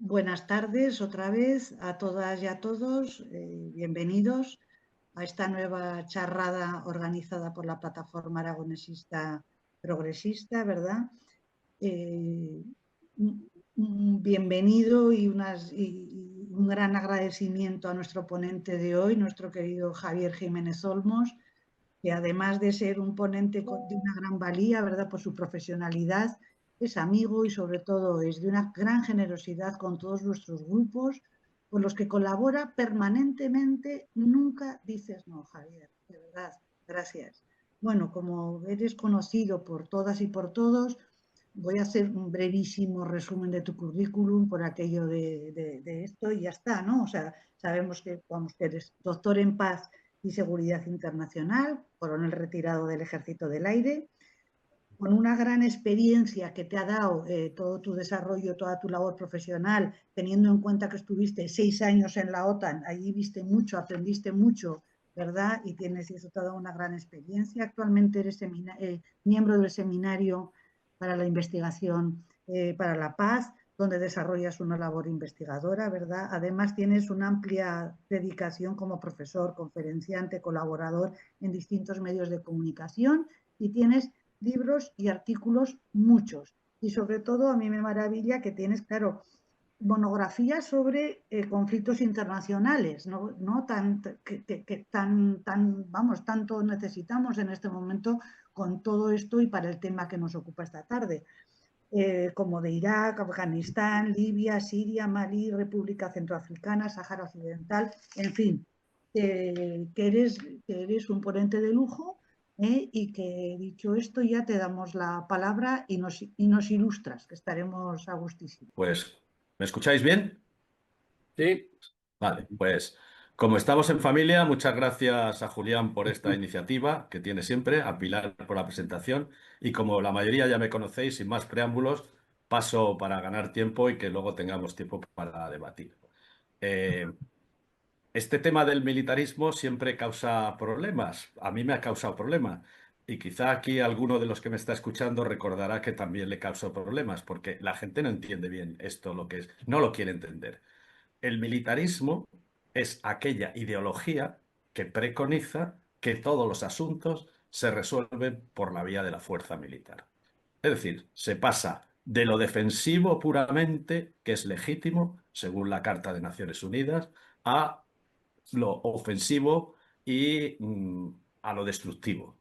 Buenas tardes otra vez a todas y a todos. Bienvenidos a esta nueva charrada organizada por la Plataforma Aragonesista Progresista, ¿verdad? Bienvenido y un gran agradecimiento a nuestro ponente de hoy, nuestro querido Javier Jiménez Olmos, que además de ser un ponente de una gran valía, ¿verdad?, por su profesionalidad, es amigo y sobre todo es de una gran generosidad con todos nuestros grupos, con los que colabora permanentemente. Nunca dices no, Javier, de verdad, gracias. Bueno, como eres conocido por todas y por todos, voy a hacer un brevísimo resumen de tu currículum por aquello de esto y ya está, ¿no? O sea, sabemos que, vamos, que eres doctor en paz y seguridad internacional, coronel retirado del Ejército del Aire, con una gran experiencia que te ha dado todo tu desarrollo, toda tu labor profesional, teniendo en cuenta que estuviste 6 años en la OTAN, allí viste mucho, aprendiste mucho, ¿verdad? Y tienes eso toda una gran experiencia. Actualmente eres miembro del Seminario para la Investigación para la Paz, donde desarrollas una labor investigadora, ¿verdad? Además tienes una amplia dedicación como profesor, conferenciante, colaborador en distintos medios de comunicación y tienes libros y artículos muchos. Y sobre todo a mí me maravilla que tienes, claro, monografías sobre conflictos internacionales, ¿no? Vamos, tanto necesitamos en este momento con todo esto y para el tema que nos ocupa esta tarde. Como de Irak, Afganistán, Libia, Siria, Malí, República Centroafricana, Sáhara Occidental, en fin, que eres un ponente de lujo, y que dicho esto ya te damos la palabra y nos ilustras, que estaremos a gustísimo. Pues, ¿me escucháis bien? Sí, Vale, pues como estamos en familia, muchas gracias a Julián por esta iniciativa que tiene siempre, a Pilar por la presentación y como la mayoría ya me conocéis, sin más preámbulos, paso para ganar tiempo y que luego tengamos tiempo para debatir. Eh, este tema del militarismo siempre causa problemas. A mí me ha causado problemas. Y quizá aquí alguno de los que me está escuchando recordará que también le causó problemas, porque la gente no entiende bien esto, lo que es, no lo quiere entender. El militarismo es aquella ideología que preconiza que todos los asuntos se resuelven por la vía de la fuerza militar. Es decir, se pasa de lo defensivo puramente, que es legítimo, según la Carta de Naciones Unidas, a lo ofensivo y a lo destructivo.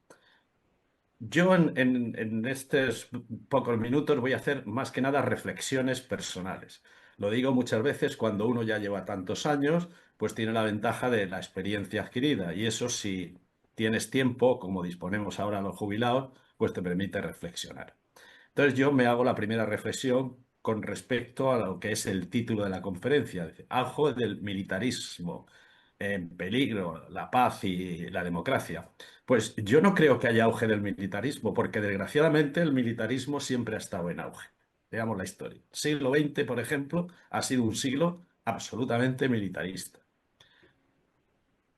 Yo en estos pocos minutos voy a hacer más que nada reflexiones personales. Lo digo muchas veces cuando uno ya lleva tantos años, pues tiene la ventaja de la experiencia adquirida y eso si tienes tiempo, como disponemos ahora los jubilados, pues te permite reflexionar. Entonces yo me hago la primera reflexión con respecto a lo que es el título de la conferencia. Dice, auge del militarismo, en peligro la paz y la democracia. Pues yo no creo que haya auge del militarismo, porque desgraciadamente el militarismo siempre ha estado en auge. Veamos la historia. El siglo XX, por ejemplo, ha sido un siglo absolutamente militarista.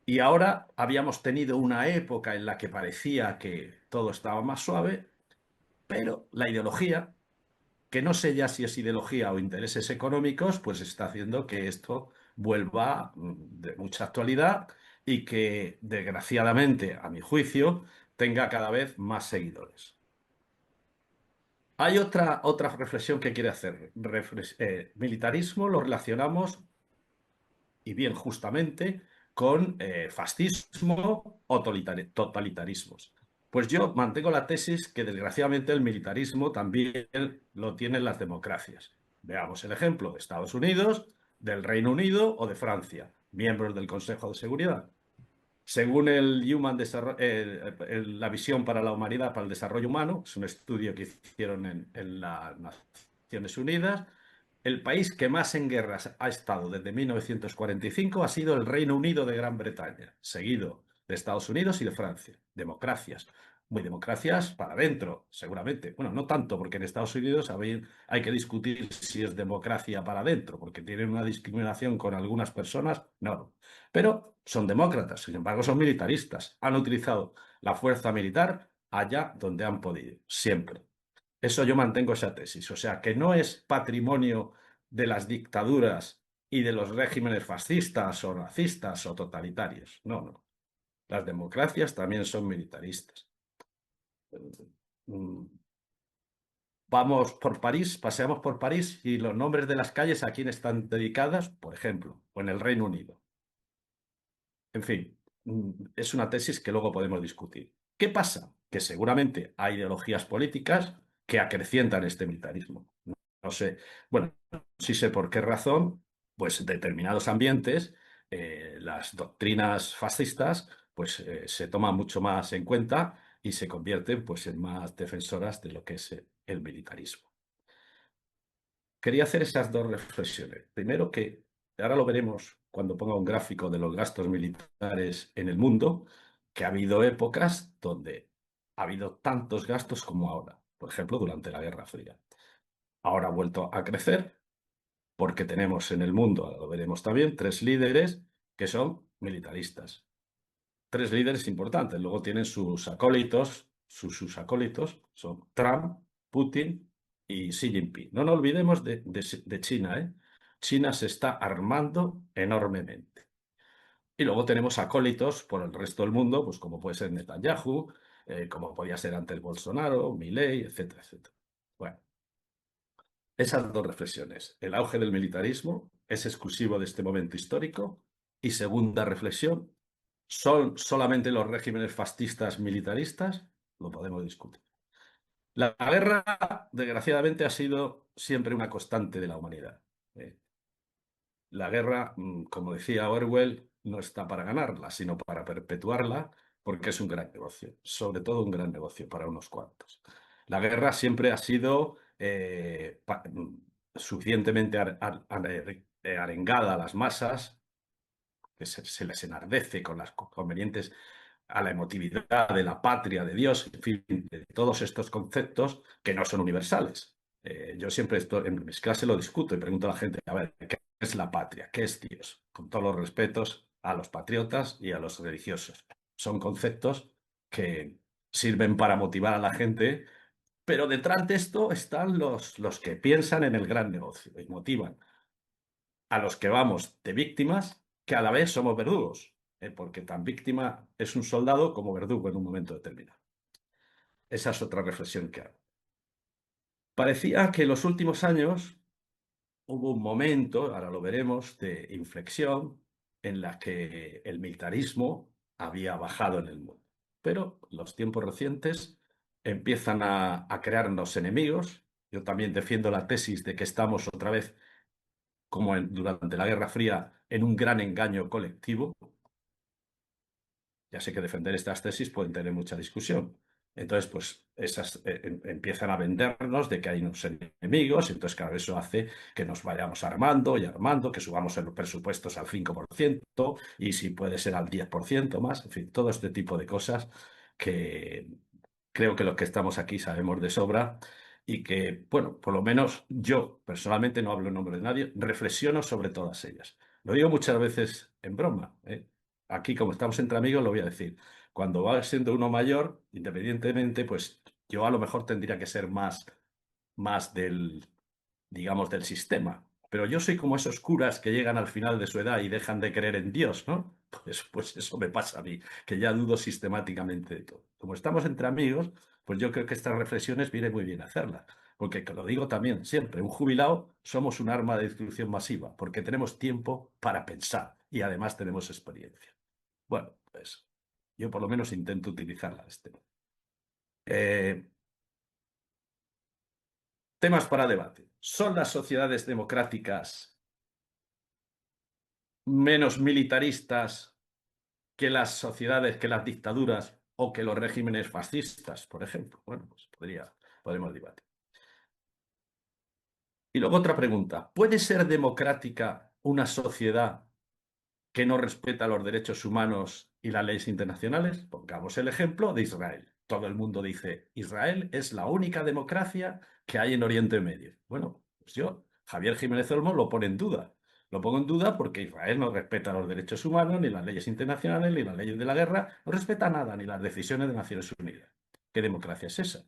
Y ahora habíamos tenido una época en la que parecía que todo estaba más suave, pero la ideología, que no sé ya si es ideología o intereses económicos, pues está haciendo que esto vuelva de mucha actualidad y que, desgraciadamente, a mi juicio, tenga cada vez más seguidores. Hay otra reflexión que quiere hacer. Militarismo lo relacionamos, y bien justamente, con fascismo o totalitarismos. Pues yo mantengo la tesis que desgraciadamente el militarismo también lo tienen las democracias. Veamos el ejemplo de Estados Unidos, del Reino Unido o de Francia, miembros del Consejo de Seguridad. Según la visión para la humanidad, para el desarrollo humano, es un estudio que hicieron en las Naciones Unidas, el país que más en guerras ha estado desde 1945 ha sido el Reino Unido de Gran Bretaña, seguido de Estados Unidos y de Francia. Democracias. Muy democracias para adentro, seguramente. Bueno, no tanto, porque en Estados Unidos hay que discutir si es democracia para adentro, porque tienen una discriminación con algunas personas, no. Pero son demócratas, sin embargo son militaristas. Han utilizado la fuerza militar allá donde han podido, siempre. Eso yo mantengo esa tesis. O sea, que no es patrimonio de las dictaduras y de los regímenes fascistas o nazistas o totalitarios. No, no. Las democracias también son militaristas. Mm, Vamos por París, paseamos por París y los nombres de las calles a quién están dedicadas, por ejemplo, o en el Reino Unido. En fin, es una tesis que luego podemos discutir. ¿Qué pasa? Que seguramente hay ideologías políticas que acrecientan este militarismo. No sé, bueno, sí sé por qué razón, pues en determinados ambientes las doctrinas fascistas pues se toman mucho más en cuenta y se convierten pues en más defensoras de lo que es el militarismo. Quería hacer esas dos reflexiones. Primero que, ahora lo veremos cuando ponga un gráfico de los gastos militares en el mundo, que ha habido épocas donde ha habido tantos gastos como ahora, por ejemplo, durante la Guerra Fría. Ahora ha vuelto a crecer porque tenemos en el mundo, ahora lo veremos también, tres líderes que son militaristas. Tres líderes importantes. Luego tienen sus acólitos, sus acólitos son Trump, Putin y Xi Jinping. No nos olvidemos de China, ¿eh? China se está armando enormemente. Y luego tenemos acólitos por el resto del mundo, pues como puede ser Netanyahu, como podía ser antes Bolsonaro, Milei, etcétera, etcétera. Bueno, esas dos reflexiones. El auge del militarismo es exclusivo de este momento histórico. Y segunda reflexión, ¿son solamente los regímenes fascistas militaristas? Lo podemos discutir. La guerra, desgraciadamente, ha sido siempre una constante de la humanidad. La guerra, como decía Orwell, no está para ganarla, sino para perpetuarla, porque es un gran negocio, sobre todo un gran negocio para unos cuantos. La guerra siempre ha sido suficientemente arengada a las masas, que se les enardece con las convenientes a la emotividad de la patria, de Dios, en fin, de todos estos conceptos que no son universales. Yo siempre en mis clases lo discuto y pregunto a la gente, a ver, ¿qué es la patria? ¿Qué es Dios? Con todos los respetos a los patriotas y a los religiosos. Son conceptos que sirven para motivar a la gente, pero detrás de esto están los que piensan en el gran negocio y motivan a los que vamos de víctimas, que a la vez somos verdugos, porque tan víctima es un soldado como verdugo en un momento determinado. Esa es otra reflexión que hago. Parecía que en los últimos años hubo un momento, ahora lo veremos, de inflexión en la que el militarismo había bajado en el mundo. Pero los tiempos recientes empiezan a crearnos enemigos. Yo también defiendo la tesis de que estamos otra vez, como durante la Guerra Fría, en un gran engaño colectivo. Ya sé que defender estas tesis pueden tener mucha discusión. Entonces, pues esas empiezan a vendernos de que hay unos enemigos, entonces, claro, eso hace que nos vayamos armando y armando, que subamos los presupuestos al 5% y si puede ser al 10% más, en fin, todo este tipo de cosas que creo que los que estamos aquí sabemos de sobra y que, bueno, por lo menos yo personalmente no hablo en nombre de nadie, reflexiono sobre todas ellas. Lo digo muchas veces en broma, ¿eh? Aquí, como estamos entre amigos, lo voy a decir. Cuando va siendo uno mayor, independientemente, pues yo a lo mejor tendría que ser más digamos, del sistema. Pero yo soy como esos curas que llegan al final de su edad y dejan de creer en Dios, ¿no? Pues eso me pasa a mí, que ya dudo sistemáticamente de todo. Como estamos entre amigos, pues yo creo que estas reflexiones viene muy bien hacerlas. Porque, que lo digo también siempre, un jubilado somos un arma de destrucción masiva, porque tenemos tiempo para pensar y además tenemos experiencia. Bueno, pues yo por lo menos intento utilizarla. Eh, Temas para debate. ¿Son las sociedades democráticas menos militaristas que las sociedades, que las dictaduras o que los regímenes fascistas, por ejemplo? Bueno, pues podremos debatir. Y luego otra pregunta. ¿Puede ser democrática una sociedad que no respeta los derechos humanos y las leyes internacionales? Pongamos el ejemplo de Israel. Todo el mundo dice, Israel es la única democracia que hay en Oriente Medio. Bueno, pues yo, Javier Jiménez Olmos, lo pone en duda. Lo pongo en duda porque Israel no respeta los derechos humanos, ni las leyes internacionales, ni las leyes de la guerra, no respeta nada, ni las decisiones de Naciones Unidas. ¿Qué democracia es esa?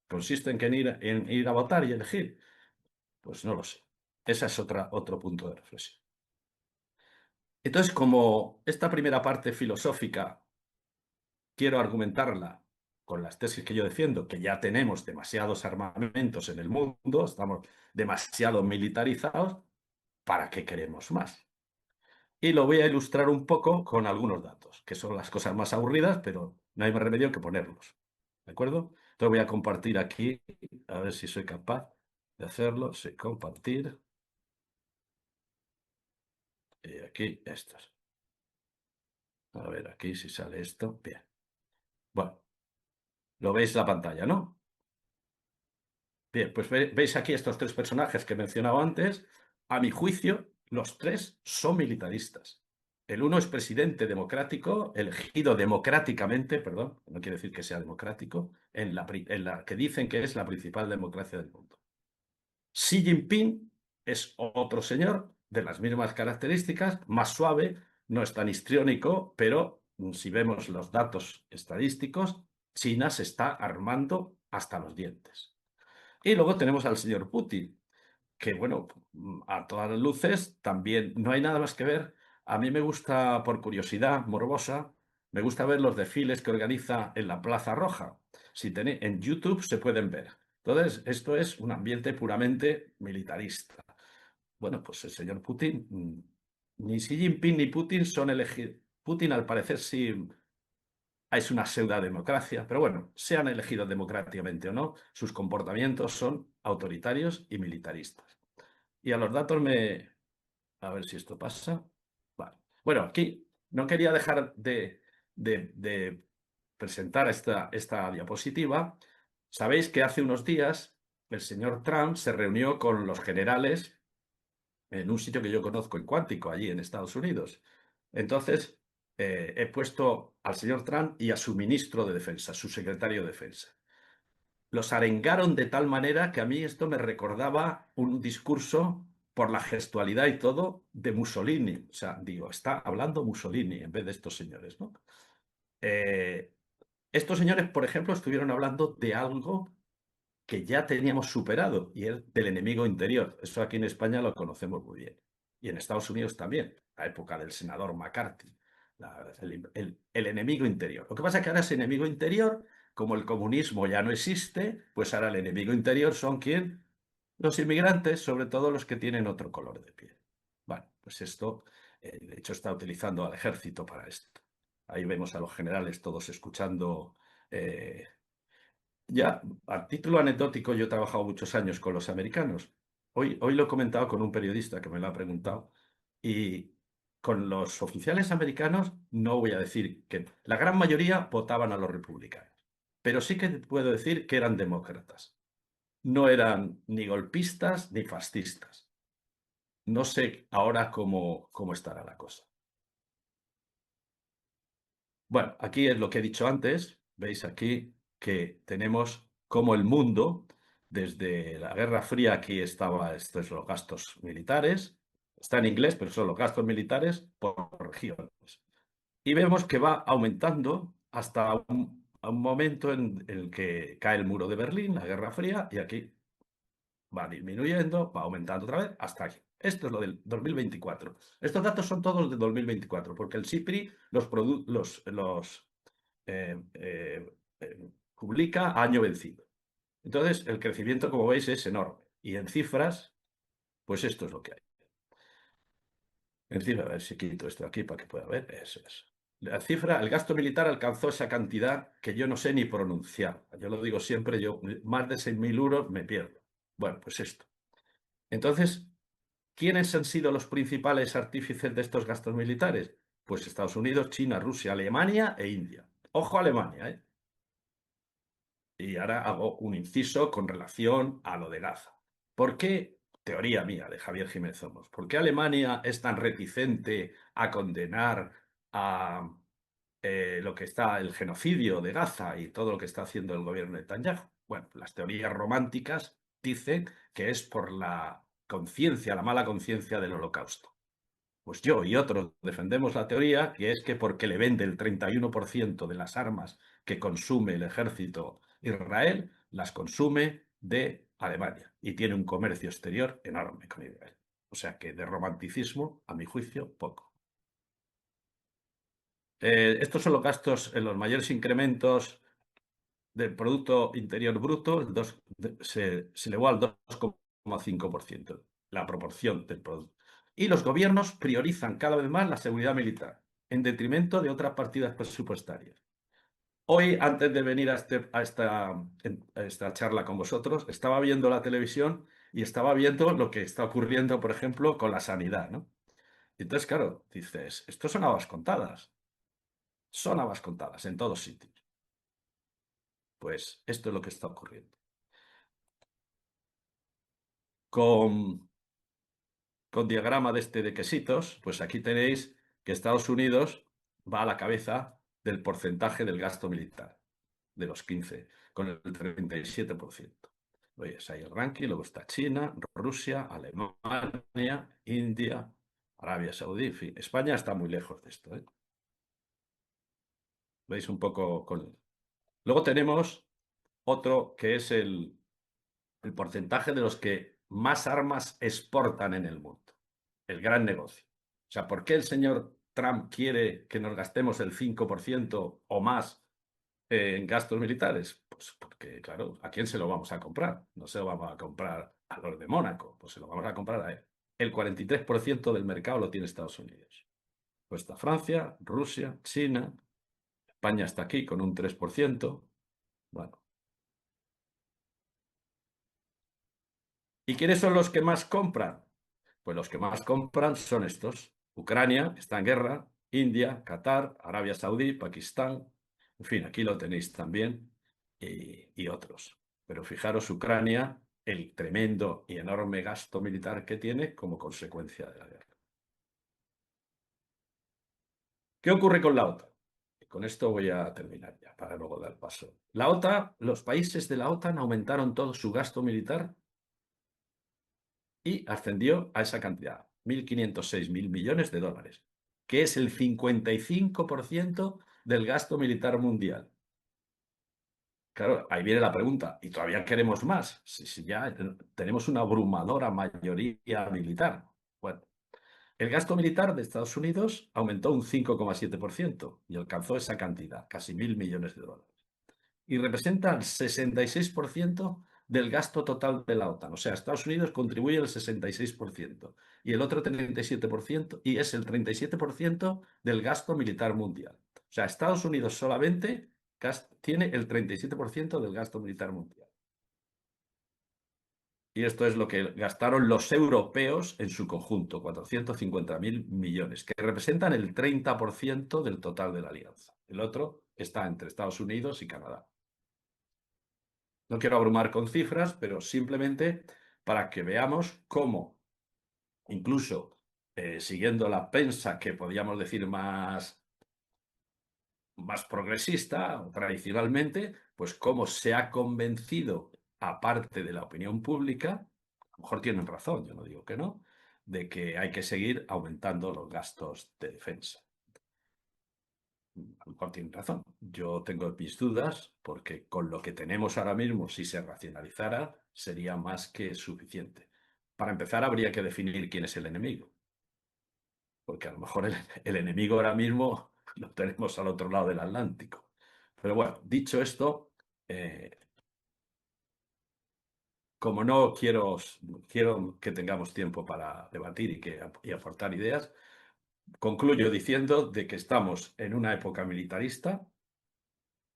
¿Consiste en ir a votar y elegir? Pues no lo sé. Ese es otro punto de reflexión. Entonces, como esta primera parte filosófica quiero argumentarla con las tesis que yo defiendo, que ya tenemos demasiados armamentos en el mundo, estamos demasiado militarizados, ¿para qué queremos más? Y lo voy a ilustrar un poco con algunos datos, que son las cosas más aburridas, pero no hay más remedio que ponerlos. ¿De acuerdo? Entonces voy a compartir aquí, a ver si soy capaz de hacerlo. Sí, compartir. Y aquí, estos. A ver, aquí si sale esto. Bien. Bueno, lo veis la pantalla, ¿no? Bien, pues veis aquí estos tres personajes que he mencionado antes. A mi juicio, los tres son militaristas. El uno es presidente democrático, elegido democráticamente, perdón, no quiere decir que sea democrático, en la que dicen que es la principal democracia del mundo. Xi Jinping es otro señor de las mismas características, más suave, no es tan histriónico, pero si vemos los datos estadísticos, China se está armando hasta los dientes. Y luego tenemos al señor Putin, que bueno, a todas las luces también no hay nada más que ver. A mí me gusta, por curiosidad morbosa, me gusta ver los desfiles que organiza en la Plaza Roja. Si tenéis, en YouTube se pueden ver. Entonces, esto es un ambiente puramente militarista. Bueno, pues el señor Putin, ni Xi Jinping ni Putin son elegidos. Putin, al parecer, sí es una pseudodemocracia, pero bueno, sean elegidos democráticamente o no, sus comportamientos son autoritarios y militaristas. Y a los datos A ver si esto pasa. Vale. Bueno, aquí no quería dejar de presentar esta diapositiva. Sabéis que hace unos días el señor Trump se reunió con los generales en un sitio que yo conozco en Cuántico, allí en Estados Unidos. Entonces, he puesto al señor Trump y a su ministro de Defensa, su secretario de Defensa. Los arengaron de tal manera que a mí esto me recordaba un discurso, por la gestualidad y todo, de Mussolini. O sea, digo, está hablando Mussolini en vez de estos señores, ¿no? Eh, Estos señores, por ejemplo, estuvieron hablando de algo que ya teníamos superado y es del enemigo interior. Eso aquí en España lo conocemos muy bien. Y en Estados Unidos también, la época del senador McCarthy, el enemigo interior. Lo que pasa es que ahora ese enemigo interior, como el comunismo ya no existe, pues ahora el enemigo interior son ¿quién? Los inmigrantes, sobre todo los que tienen otro color de piel. Bueno, pues esto, de hecho, está utilizando al ejército para esto. Ahí vemos a los generales todos escuchando ya, a título anecdótico, yo he trabajado muchos años con los americanos. Hoy lo he comentado con un periodista que me lo ha preguntado. Y con los oficiales americanos, no voy a decir que la gran mayoría votaban a los republicanos, pero sí que puedo decir que eran demócratas. No eran ni golpistas ni fascistas. No sé ahora cómo estará la cosa. Bueno, aquí es lo que he dicho antes. Veis aquí que tenemos como el mundo, desde la Guerra Fría, aquí estaba, estos son los gastos militares, está en inglés, pero son los gastos militares por regiones. Y vemos que va aumentando hasta a un momento en el que cae el muro de Berlín, la Guerra Fría, y aquí va disminuyendo, va aumentando otra vez hasta aquí. Esto es lo del 2024. Estos datos son todos de 2024, porque el SIPRI eh, eh, publica a año vencido. Entonces, el crecimiento, como veis, es enorme. Y en cifras, pues esto es lo que hay. En cifras, a ver si quito esto aquí para que pueda ver. Eso es. La cifra, el gasto militar alcanzó esa cantidad que yo no sé ni pronunciar. Yo lo digo siempre, yo más de 6.000 euros me pierdo. Bueno, pues esto. Entonces, ¿quiénes han sido los principales artífices de estos gastos militares? Pues Estados Unidos, China, Rusia, Alemania e India. Ojo a Alemania, ¿eh? Y ahora hago un inciso con relación a lo de Gaza. ¿Por qué, teoría mía de Javier Jiménez Olmos, por qué Alemania es tan reticente a condenar a lo que está el genocidio de Gaza y todo lo que está haciendo el gobierno de Netanyahu? Bueno, las teorías románticas dicen que es por la conciencia, la mala conciencia del Holocausto. Pues yo y otros defendemos la teoría que es que porque le vende el 31% de las armas que consume el ejército Israel, las consume de Alemania, y tiene un comercio exterior enorme con Israel. O sea que de romanticismo, a mi juicio, poco. Estos son los gastos en los mayores incrementos del Producto Interior Bruto, se elevó al 2,5%, la proporción del producto. Y los gobiernos priorizan cada vez más la seguridad militar, en detrimento de otras partidas presupuestarias. Hoy, antes de venir a esta charla con vosotros, estaba viendo la televisión y estaba viendo lo que está ocurriendo, por ejemplo, con la sanidad, ¿no? Entonces, claro, dices, esto son habas contadas en todos sitios. Pues esto es lo que está ocurriendo. Con diagrama de de quesitos, pues aquí tenéis que Estados Unidos va a la cabeza del porcentaje del gasto militar, de los 15, con el 37%. Oye, ahí el ranking, luego está China, Rusia, Alemania, India, Arabia Saudí, en fin. España está muy lejos de esto, ¿eh? ¿Veis un poco con... Luego tenemos otro que es el porcentaje de los que más armas exportan en el mundo. El gran negocio. O sea, ¿por qué el señor Trump quiere que nos gastemos el 5% o más en gastos militares? Pues porque, claro, ¿a quién se lo vamos a comprar? No se lo vamos a comprar a los de Mónaco, pues se lo vamos a comprar a él. El 43% del mercado lo tiene Estados Unidos. Pues está Francia, Rusia, China, España está aquí con un 3%. Bueno, ¿y quiénes son los que más compran? Pues los que más compran son estos. Ucrania está en guerra, India, Qatar, Arabia Saudí, Pakistán, en fin, aquí lo tenéis también, y otros. Pero fijaros, Ucrania, el tremendo y enorme gasto militar que tiene como consecuencia de la guerra. ¿Qué ocurre con la OTAN? Y con esto voy a terminar ya, para luego dar paso. La OTAN, los países de la OTAN aumentaron todo su gasto militar y ascendió a esa cantidad, 1.506.000 millones de dólares, que es el 55% del gasto militar mundial. Claro, ahí viene la pregunta, ¿y todavía queremos más? Si ya tenemos una abrumadora mayoría militar. Bueno, el gasto militar de Estados Unidos aumentó un 5,7% y alcanzó esa cantidad, casi 1.000 millones de dólares, y representa el 66% del gasto total de la OTAN. O sea, Estados Unidos contribuye el 66% y el otro 37%, y es el 37% del gasto militar mundial. O sea, Estados Unidos solamente tiene el 37% del gasto militar mundial. Y esto es lo que gastaron los europeos en su conjunto, 450.000 millones, que representan el 30% del total de la alianza. El otro está entre Estados Unidos y Canadá. No quiero abrumar con cifras, pero simplemente para que veamos cómo, incluso siguiendo la prensa que podríamos decir más progresista o tradicionalmente, pues cómo se ha convencido a parte de la opinión pública, a lo mejor tienen razón, yo no digo que no, de que hay que seguir aumentando los gastos de defensa. A lo mejor tienen razón. Yo tengo mis dudas porque con lo que tenemos ahora mismo, si se racionalizara, sería más que suficiente. Para empezar, habría que definir quién es el enemigo, porque a lo mejor el enemigo ahora mismo lo tenemos al otro lado del Atlántico. Pero bueno, dicho esto, como no quiero que tengamos tiempo para debatir y aportar ideas, concluyo diciendo de que estamos en una época militarista,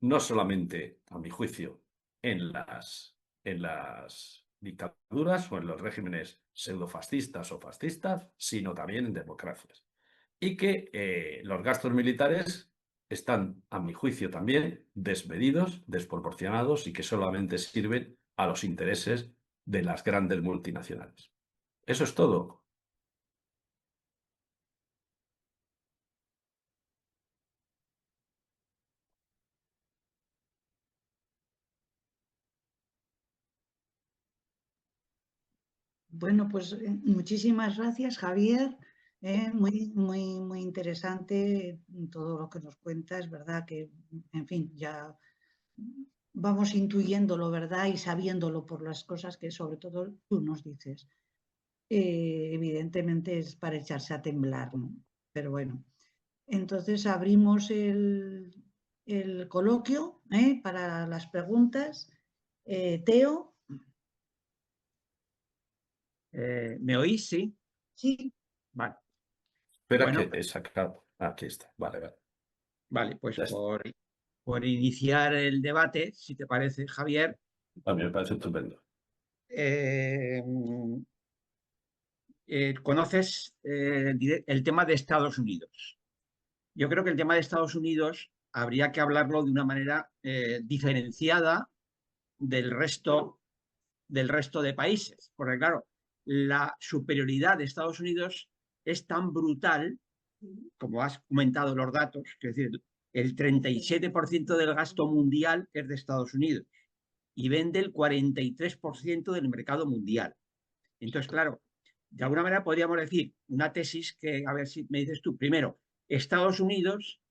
no solamente, a mi juicio, en las dictaduras o en los regímenes pseudofascistas o fascistas, sino también en democracias. Y que los gastos militares están, a mi juicio, también desmedidos, desproporcionados y que solamente sirven a los intereses de las grandes multinacionales. Eso es todo. Bueno, pues muchísimas gracias, Javier. Muy, muy, muy interesante todo lo que nos cuentas, ¿verdad? Que, en fin, ya vamos intuyéndolo, ¿verdad? Y sabiéndolo por las cosas que sobre todo tú nos dices. Evidentemente es para echarse a temblar, ¿no? Pero bueno, entonces abrimos el coloquio para las preguntas. Teo, ¿Me oís? Sí. sí, Vale. Espera Bueno, que he sacado. Aquí está. Vale, vale. vale, pues Ya está. por iniciar el debate, si te parece, Javier, A mí me parece estupendo. eh, conoces el tema de Estados Unidos. Yo creo que el tema de Estados Unidos habría que hablarlo de una manera diferenciada del del resto de países, porque claro, la superioridad de Estados Unidos es tan brutal, como has comentado los datos, que es decir, el 37% del gasto mundial es de Estados Unidos y vende el 43% del mercado mundial. Entonces, claro, de alguna manera podríamos decir una tesis que, a ver si me dices tú, primero, Estados Unidos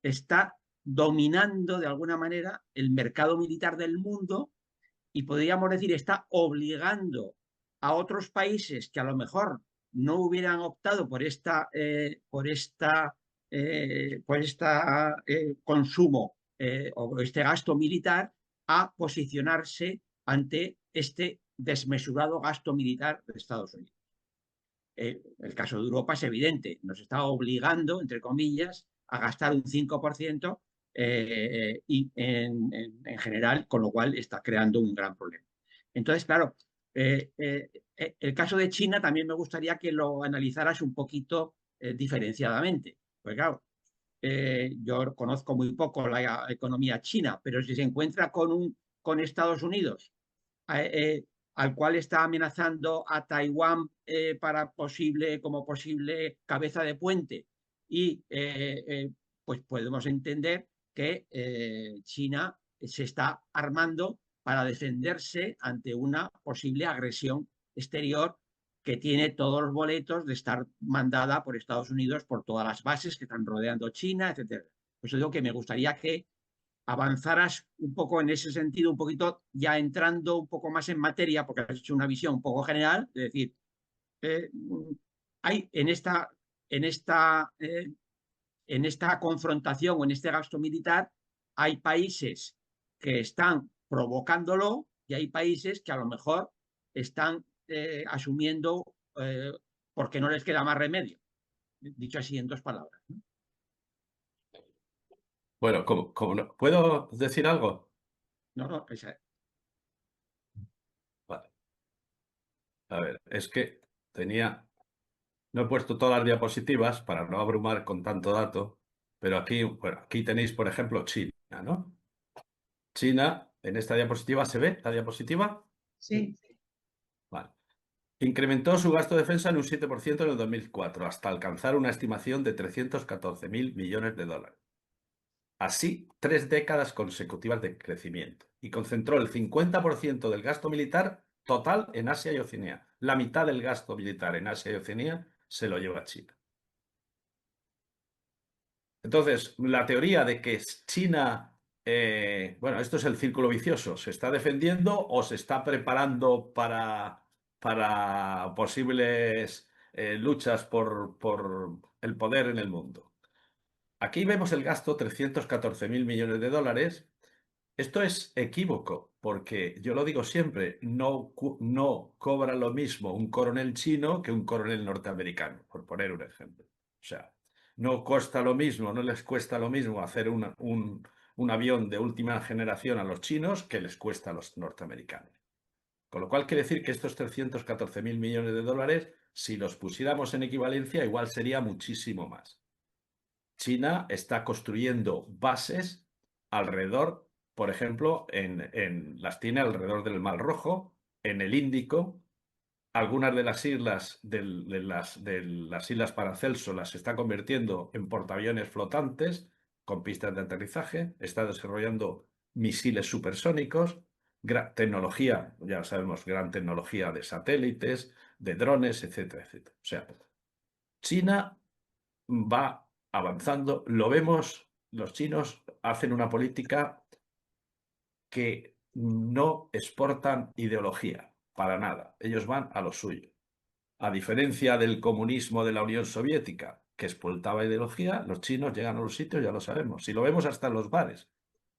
está dominando de alguna manera el mercado militar del mundo y podríamos decir está obligando a otros países que a lo mejor no hubieran optado por esta consumo o este gasto militar a posicionarse ante este desmesurado gasto militar de Estados Unidos. El caso de Europa es evidente, nos está obligando, entre comillas, a gastar un 5% y en general, con lo cual está creando un gran problema. Entonces, claro, el caso de China también me gustaría que lo analizaras un poquito diferenciadamente. Pues claro, yo conozco muy poco la economía china, pero si se encuentra con Estados Unidos, eh, al cual está amenazando a Taiwán como posible cabeza de puente. Y pues podemos entender que China se está armando para defenderse ante una posible agresión exterior que tiene todos los boletos de estar mandada por Estados Unidos por todas las bases que están rodeando China, etcétera. Por eso digo que me gustaría que avanzaras un poco en ese sentido, un poquito ya entrando un poco más en materia, porque has hecho una visión un poco general, es decir, eh, hay en esta, eh, en esta confrontación o en este gasto militar, hay países que están provocándolo y hay países que a lo mejor están asumiendo porque no les queda más remedio, dicho así en dos palabras. ¿No? Bueno, como no, ¿puedo decir algo? No, no, Vale. A ver, es que no he puesto todas las diapositivas para no abrumar con tanto dato, pero aquí, bueno, aquí tenéis, por ejemplo, China, ¿no? China, en esta diapositiva, ¿se ve la diapositiva? sí. Vale. Incrementó su gasto de defensa en un 7% en el 2004, hasta alcanzar una estimación de 314.000 millones de dólares. Así, 3 décadas consecutivas de crecimiento. Y concentró el 50% del gasto militar total en Asia y Oceanía. La mitad del gasto militar en Asia y Oceanía se lo lleva China. Entonces, la teoría de que China, bueno, esto es el círculo vicioso, se está defendiendo o se está preparando para posibles luchas por el poder en el mundo. Aquí vemos el gasto, 314.000 millones de dólares. Esto es equívoco, porque yo lo digo siempre, no cobra lo mismo un coronel chino que un coronel norteamericano, por poner un ejemplo. O sea, no cuesta lo mismo, no les cuesta lo mismo hacer un avión de última generación a los chinos que les cuesta a los norteamericanos. Con lo cual quiere decir que estos 314.000 millones de dólares, si los pusiéramos en equivalencia, igual sería muchísimo más. China está construyendo bases alrededor, por ejemplo, las tiene alrededor del Mar Rojo, en el Índico. Algunas de las islas de las islas Paracelso las está convirtiendo en portaaviones flotantes con pistas de aterrizaje. Está desarrollando misiles supersónicos, tecnología, ya sabemos, gran tecnología de satélites, de drones, etcétera, etcétera. O sea, China va avanzando. Lo vemos, los chinos hacen una política que no exportan ideología, para nada. Ellos van a lo suyo. A diferencia del comunismo de la Unión Soviética, que exportaba ideología, los chinos llegan a los sitios, ya lo sabemos. Si lo vemos hasta en los bares.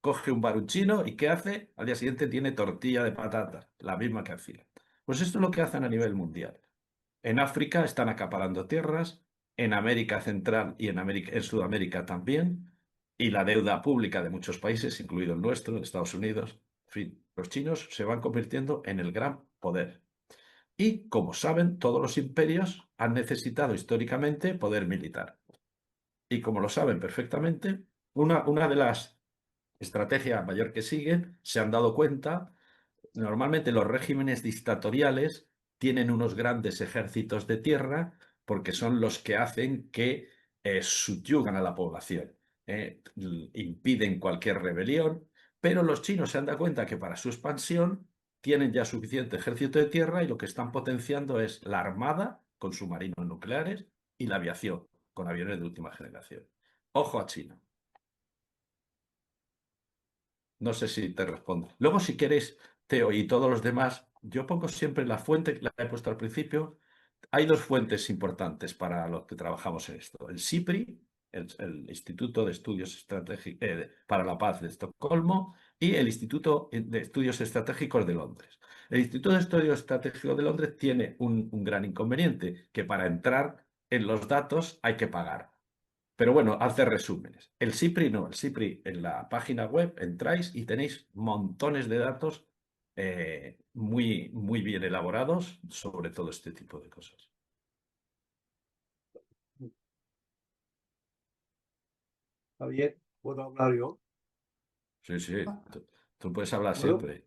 Coge un bar un chino y ¿qué hace? Al día siguiente tiene tortilla de patatas, la misma que hacía. Pues esto es lo que hacen a nivel mundial. En África están acaparando tierras, en América Central y en Sudamérica también, y la deuda pública de muchos países, incluido el nuestro, en Estados Unidos. En fin, los chinos se van convirtiendo en el gran poder. Y, como saben, todos los imperios han necesitado históricamente poder militar. Y como lo saben perfectamente, una de las estrategias mayor que siguen, se han dado cuenta. Normalmente los regímenes dictatoriales tienen unos grandes ejércitos de tierra porque son los que hacen que subyugan a la población, impiden cualquier rebelión, pero los chinos se han dado cuenta que para su expansión tienen ya suficiente ejército de tierra y lo que están potenciando es la armada con submarinos nucleares y la aviación con aviones de última generación. Ojo a China. No sé si te respondo. Luego, si queréis, Teo y todos los demás, yo pongo siempre la fuente que la he puesto al principio. Hay dos fuentes importantes para los que trabajamos en esto. El SIPRI, el Instituto de Estudios Estratégicos para la Paz de Estocolmo, y el Instituto de Estudios Estratégicos de Londres. El Instituto de Estudios Estratégicos de Londres tiene un gran inconveniente, que para entrar en los datos hay que pagar. Pero bueno, hace resúmenes. El SIPRI no, el SIPRI en la página web entráis y tenéis montones de datos muy, muy bien elaborados sobre todo este tipo de cosas. Javier, ¿puedo hablar yo? Sí, sí, tú puedes hablar ¿Puedo? siempre.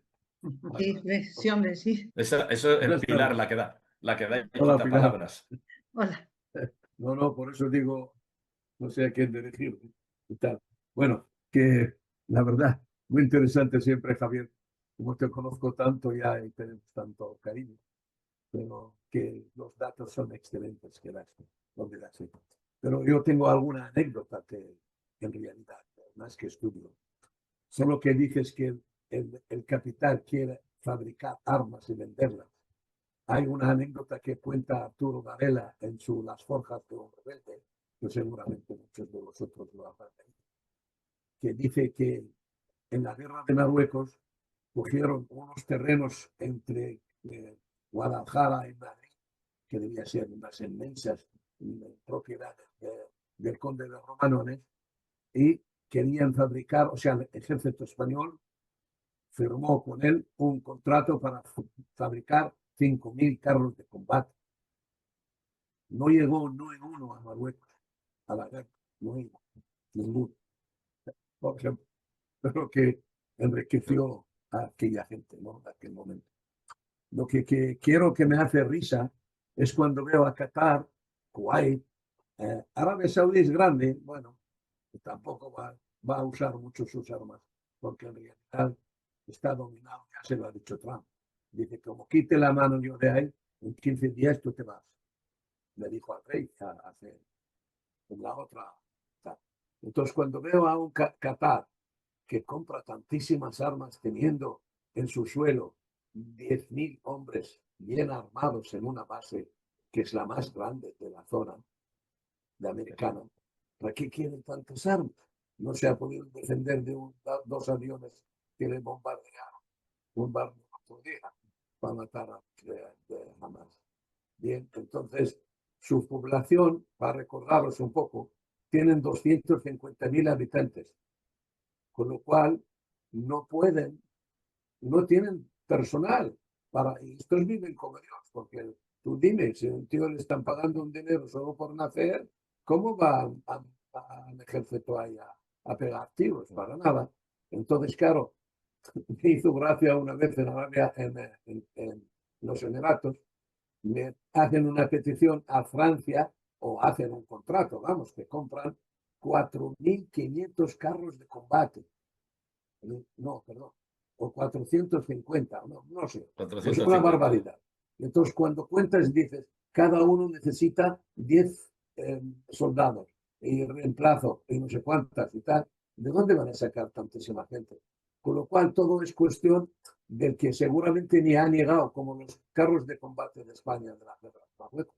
Sí, sí, hombre, sí. Eso es Buenas Pilar, tardes. la que da y Hola, quita Pilar. palabras. Hola. No, por eso digo, no sé a quién dirigir y tal. Bueno, que la verdad, muy interesante siempre, Javier, como te conozco tanto ya y tenemos tanto cariño, pero que los datos son excelentes que das, donde das. Pero yo tengo alguna anécdota que en realidad, más que estudio, solo que dices que el capital quiere fabricar armas y venderlas. Hay una anécdota que cuenta Arturo Varela en su Las Forjas de un Rebelde, que seguramente muchos de vosotros lo habrán leído, que dice que en la guerra de Marruecos cogieron unos terrenos entre Guadalajara y Madrid, que debía ser unas inmensas propiedades del conde de Romanones, y querían fabricar, o sea, el ejército español firmó con él un contrato para fabricar 5.000 carros de combate. No llegó no en uno a Marruecos, a la guerra, no llegó ninguno, por ejemplo, pero que enriqueció a aquella gente, ¿no? De aquel momento. Lo que quiero que me hace risa es cuando veo a Qatar, Kuwait, Arabia Saudí es grande, bueno, tampoco va a usar mucho sus armas, porque en realidad está dominado, ya se lo ha dicho Trump. Dice, como quite la mano yo de ahí, en 15 días tú te vas. Le dijo al rey hace la otra. Entonces, cuando veo a un Qatar que compra tantísimas armas teniendo en su suelo 10.000 hombres bien armados en una base que es la más grande de la zona de americana, ¿para qué quieren tantas armas? No se ha podido defender de dos aviones que le bombardearon otro día para matar a de Hamas. Bien, entonces su población, para recordaros un poco, tienen 250.000 habitantes, con lo cual no pueden, no tienen personal para, y estos viven como Dios, porque tú dime, si a un tío le están pagando un dinero solo por nacer, ¿cómo va al ejército ahí a pegar tiros? Para nada. Entonces, claro, me hizo gracia una vez en Arabia, en los Emiratos, le hacen una petición a Francia o hacen un contrato, vamos, que compran 4.500 carros de combate. No, perdón, o 450, no sé, pues una 450. barbaridad. Entonces, cuando cuentas, dices, cada uno necesita 10 soldados y reemplazo y no sé cuántas y tal. ¿De dónde van a sacar tantísima gente? Con lo cual, todo es cuestión del que seguramente ni ha llegado, como los carros de combate de España de la guerra de Marruecos,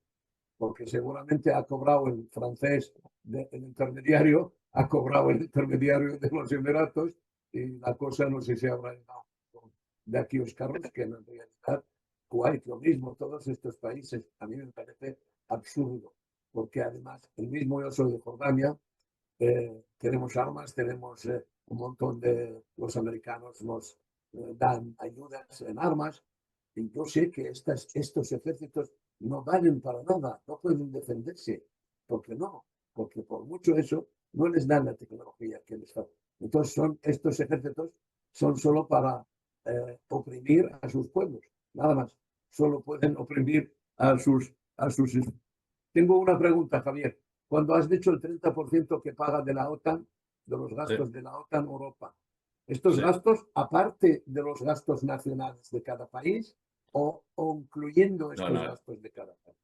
porque seguramente ha cobrado el francés, el intermediario, ha cobrado el intermediario de los Emiratos, y la cosa no sé si habrá llegado de aquí los carros, que en realidad Kuwait lo mismo, todos estos países, a mí me parece absurdo, porque además el mismo yo soy de Jordania, tenemos armas, tenemos un montón de los americanos nos dan ayudas en armas, y yo sé que estos ejércitos no valen para nada, no pueden defenderse. ¿Por qué no? Porque por mucho eso no les dan la tecnología que les falta. Entonces estos ejércitos son solo para oprimir a sus pueblos, nada más. Solo pueden oprimir a sus... Tengo una pregunta, Javier. Cuando has dicho el 30% que paga de la OTAN, de los gastos de la OTAN Europa, ¿estos gastos aparte de los gastos nacionales de cada país o incluyendo estos gastos de cada país?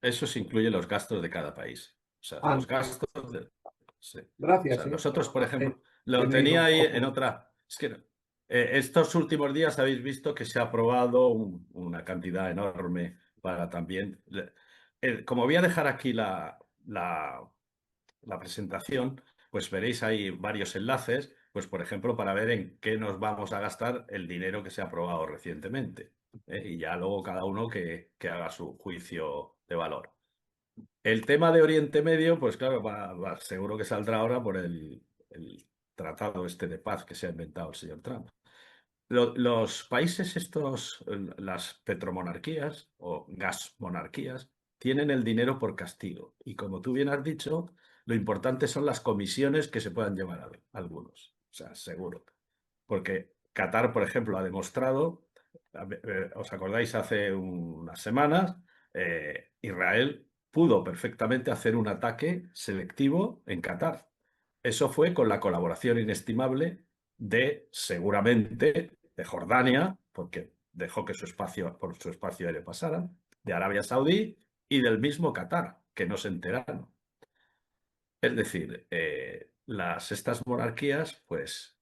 Eso se incluye los gastos de cada país. O sea, los gastos de... Sí. Gracias. O sea, nosotros, por ejemplo, lo tenía ahí en otra... Es que estos últimos días habéis visto que se ha aprobado una cantidad enorme para también... Como voy a dejar aquí la presentación, pues veréis ahí varios enlaces, pues por ejemplo, para ver en qué nos vamos a gastar el dinero que se ha aprobado recientemente. Y ya luego cada uno que haga su juicio de valor. El tema de Oriente Medio, pues claro, seguro que saldrá ahora por el tratado este de paz que se ha inventado el señor Trump. Los países estos, las petromonarquías o gasmonarquías, tienen el dinero por castigo. Y como tú bien has dicho, lo importante son las comisiones que se puedan llevar a algunos. O sea, seguro. Porque Qatar, por ejemplo, ha demostrado, ¿os acordáis? Hace unas semanas, Israel pudo perfectamente hacer un ataque selectivo en Qatar. Eso fue con la colaboración inestimable seguramente, de Jordania, porque dejó que por su espacio aéreo pasara, de Arabia Saudí y del mismo Qatar, que no se enteraron. Es decir, estas monarquías, pues,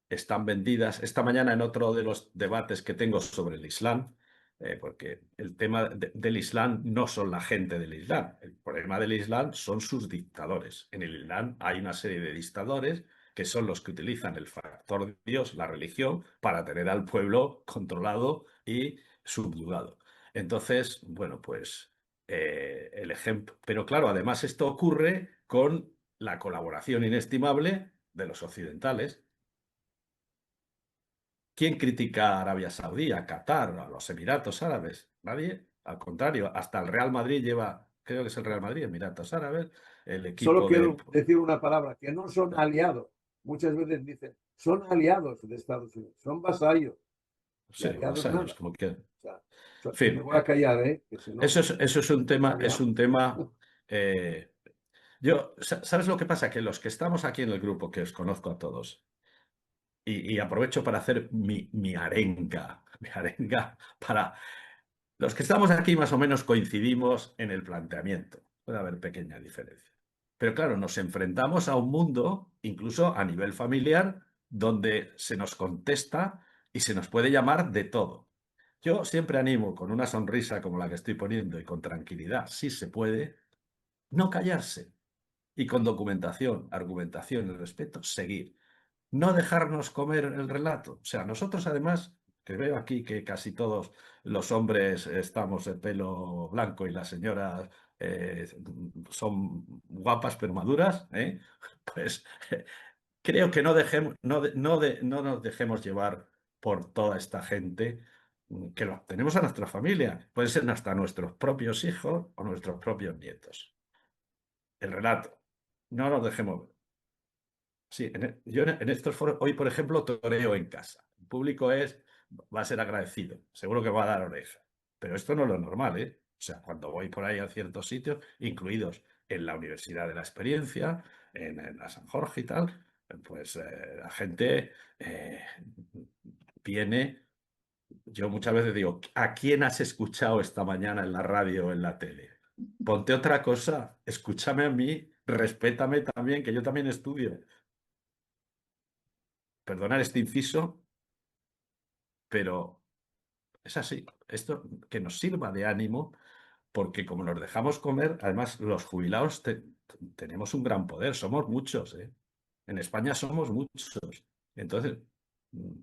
están vendidas. Esta mañana en otro de los debates que tengo sobre el Islam, porque el tema del Islam no son la gente del Islam, el problema del Islam son sus dictadores. En el Islam hay una serie de dictadores que son los que utilizan el factor Dios, la religión, para tener al pueblo controlado y subyugado. Entonces, bueno, pues el ejemplo... Pero claro, además esto ocurre con la colaboración inestimable de los occidentales. ¿Quién critica a Arabia Saudí, a Qatar, a los Emiratos Árabes? Nadie. Al contrario, hasta el Real Madrid lleva, creo que es el Real Madrid, Emiratos Árabes, el equipo Solo quiero decir una palabra, que no son aliados. Muchas veces dicen, son aliados de Estados Unidos, son vasallos. Sí, vasallos, como quieran. En fin, me voy a callar, ¿eh? Que si no, eso es un tema, ¿sabes lo que pasa? Que los que estamos aquí en el grupo, que os conozco a todos, y aprovecho para hacer mi arenga para... Los que estamos aquí más o menos coincidimos en el planteamiento. Puede haber pequeña diferencia. Pero claro, nos enfrentamos a un mundo, incluso a nivel familiar, donde se nos contesta y se nos puede llamar de todo. Yo siempre animo, con una sonrisa como la que estoy poniendo y con tranquilidad, si se puede, no callarse. Y con documentación, argumentación y respeto, seguir. No dejarnos comer el relato. O sea, nosotros además, que veo aquí que casi todos los hombres estamos de pelo blanco y las señoras son guapas pero maduras, pues creo que no nos dejemos llevar por toda esta gente que lo tenemos a nuestra familia. Pueden ser hasta nuestros propios hijos o nuestros propios nietos. El relato. No nos dejemos ver. Sí, yo en estos foros, hoy por ejemplo, toreo en casa. El público va a ser agradecido, seguro que va a dar oreja. Pero esto no es lo normal, ¿eh? O sea, cuando voy por ahí a ciertos sitios, incluidos en la Universidad de la Experiencia, en la San Jorge y tal, pues la gente viene. Yo muchas veces digo, ¿a quién has escuchado esta mañana en la radio o en la tele? Ponte otra cosa, escúchame a mí, respétame también, que yo también estudio. perdonar este inciso, pero es así. Esto que nos sirva de ánimo, porque como nos dejamos comer, además los jubilados tenemos un gran poder, somos muchos, ¿eh? En España somos muchos. Entonces, mm,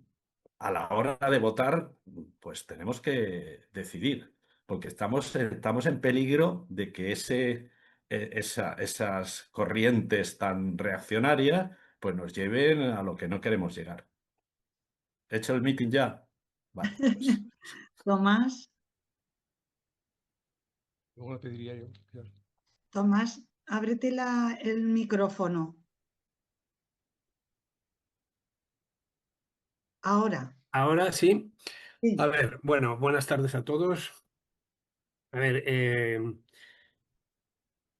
a la hora de votar, pues tenemos que decidir, porque estamos en peligro de que esas corrientes tan reaccionarias pues nos lleven a lo que no queremos llegar. ¿He hecho el meeting ya? Vale, pues, Tomás, Luego le pediría yo. Claro. Tomás, ábrete el micrófono. Ahora. Ahora sí. Sí. A ver, bueno, buenas tardes a todos. A ver,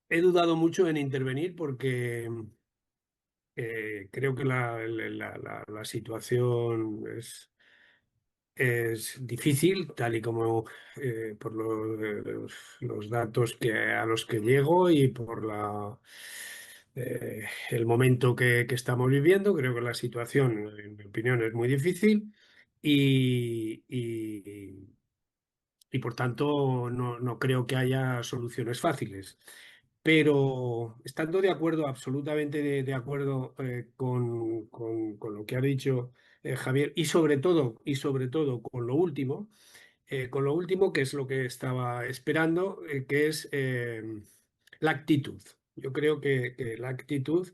he dudado mucho en intervenir porque creo que la situación es difícil, tal y como por los datos a los que llego y por el momento que estamos viviendo. Creo que la situación, en mi opinión, es muy difícil y por tanto no creo que haya soluciones fáciles. Pero estando de acuerdo, absolutamente de acuerdo con lo que ha dicho Javier, y sobre todo con lo último, que es lo que estaba esperando, que es la actitud. Yo creo que la actitud,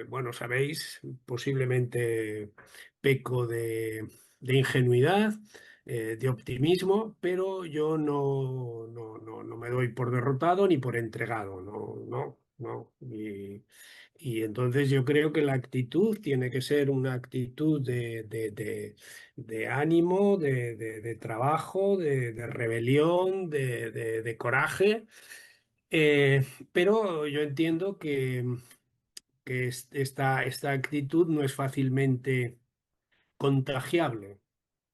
bueno, sabéis, posiblemente peco de ingenuidad, de optimismo, pero yo no me doy por derrotado ni por entregado, no. Y entonces yo creo que la actitud tiene que ser una actitud de ánimo, de trabajo, de rebelión, de coraje. Pero yo entiendo que esta actitud no es fácilmente contagiable.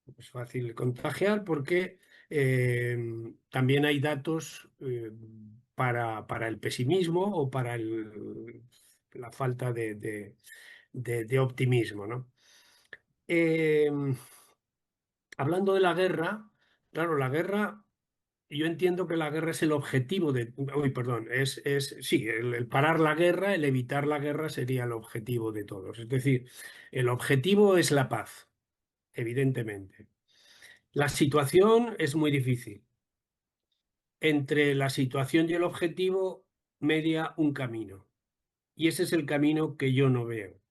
No es fácil contagiar porque también hay datos para el pesimismo o para la falta de optimismo, ¿no? Eh, Hablando de la guerra, claro, la guerra, yo entiendo que la guerra es el objetivo de, uy, perdón, sí, el parar la guerra, el evitar la guerra sería el objetivo de todos. Es decir, el objetivo es la paz, evidentemente. La situación es muy difícil. Entre la situación y el objetivo media un camino. Y ese es el camino que yo no veo,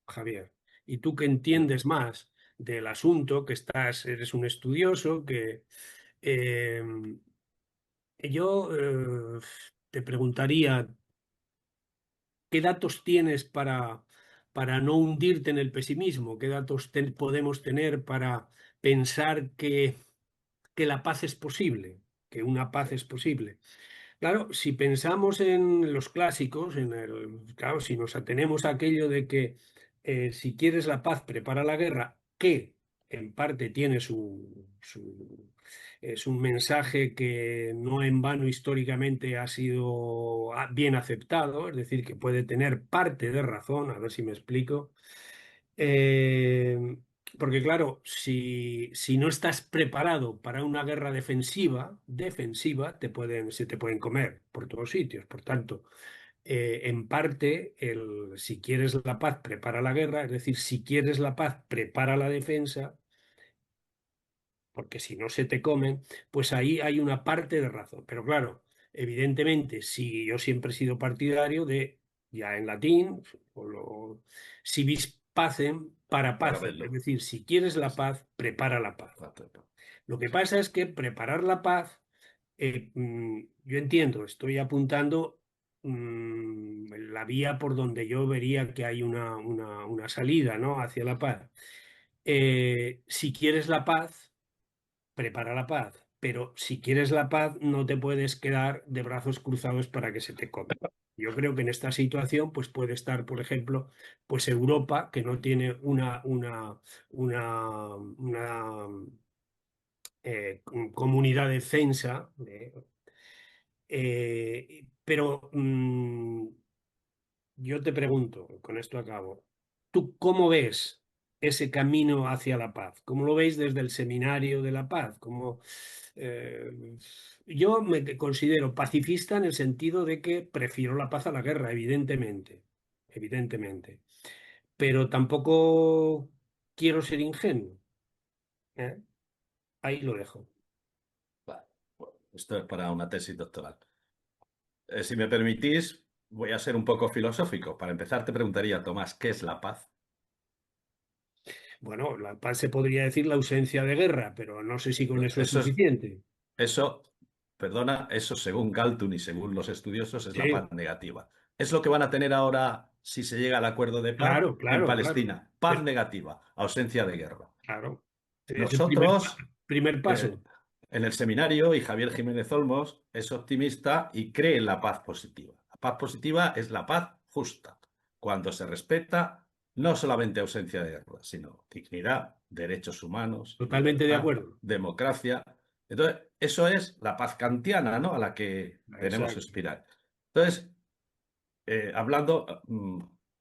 Javier. Y tú que entiendes más del asunto, eres un estudioso, eh, yo te preguntaría, ¿qué datos tienes para no hundirte en el pesimismo? ¿Qué datos podemos tener para pensar que la paz es posible, que una paz es posible? Claro, si pensamos en los clásicos, claro, si nos atenemos a aquello de que si quieres la paz, prepara la guerra, que en parte tiene es un mensaje que no en vano históricamente ha sido bien aceptado, es decir, que puede tener parte de razón, a ver si me explico. Eh, Porque claro, si no estás preparado para una guerra defensiva, se te pueden comer por todos sitios. Por tanto, en parte, si quieres la paz, prepara la guerra, es decir, si quieres la paz, prepara la defensa, porque si no se te comen, pues ahí hay una parte de razón. Pero claro, evidentemente, si yo siempre he sido partidario de, ya en latín, si vis pacem para para pacem, es verlo. decir, si quieres la paz, prepara la paz. Lo que pasa es que preparar la paz, yo entiendo, estoy apuntando la vía por donde yo vería que hay una salida, ¿no? Hacia la paz. Si quieres la paz, prepara la paz. Pero si quieres la paz, no te puedes quedar de brazos cruzados para que se te come. Yo creo que en esta situación, pues puede estar, por ejemplo, pues Europa, que no tiene una comunidad defensa, pero yo te pregunto, con esto acabo, ¿tú cómo ves ese camino hacia la paz? ¿Cómo lo veis desde el Seminario de la Paz? Yo me considero pacifista en el sentido de que prefiero la paz a la guerra, evidentemente, pero tampoco quiero ser ingenuo, ¿eh? Ahí lo dejo. Vale, bueno, esto es para una tesis doctoral. Si me permitís, voy a ser un poco filosófico. Para empezar, te preguntaría, Tomás, ¿qué es la paz? Bueno, la paz se podría decir la ausencia de guerra, pero no sé si con eso es Eso es, suficiente. eso, perdona, eso según Galton y según los estudiosos es la Sí, paz negativa. Es lo que van a tener ahora si se llega al acuerdo de paz claro, en claro, claro. Palestina. Paz negativa, ausencia de guerra. Claro. Es el Nosotros, primer eh, paso. en el seminario, y Javier Jiménez Olmos es optimista y cree en la paz positiva. La paz positiva es la paz justa, cuando se respeta no solamente ausencia de guerra, sino dignidad, derechos humanos, Totalmente de libertad, acuerdo. democracia. Entonces, eso es la paz kantiana, ¿no?, a la que tenemos que Exacto. aspirar. Entonces, hablando,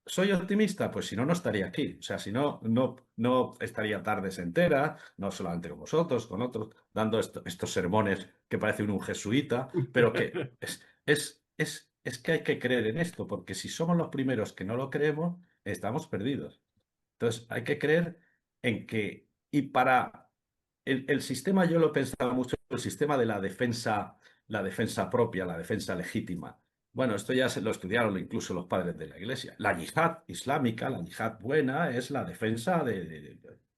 ¿soy optimista? Pues si no, no estaría aquí. O sea, si no, no estaría tardes enteras, no solamente con vosotros, con otros, dando estos sermones que parece un jesuita, pero que es que hay que creer en esto, porque si somos los primeros que no lo creemos, estamos perdidos. Entonces, hay que creer en que, y para el sistema, yo lo he pensado mucho, el sistema de la defensa propia, la defensa legítima. Bueno, esto ya se lo estudiaron incluso los padres de la Iglesia. La yihad islámica, la yihad buena, es la defensa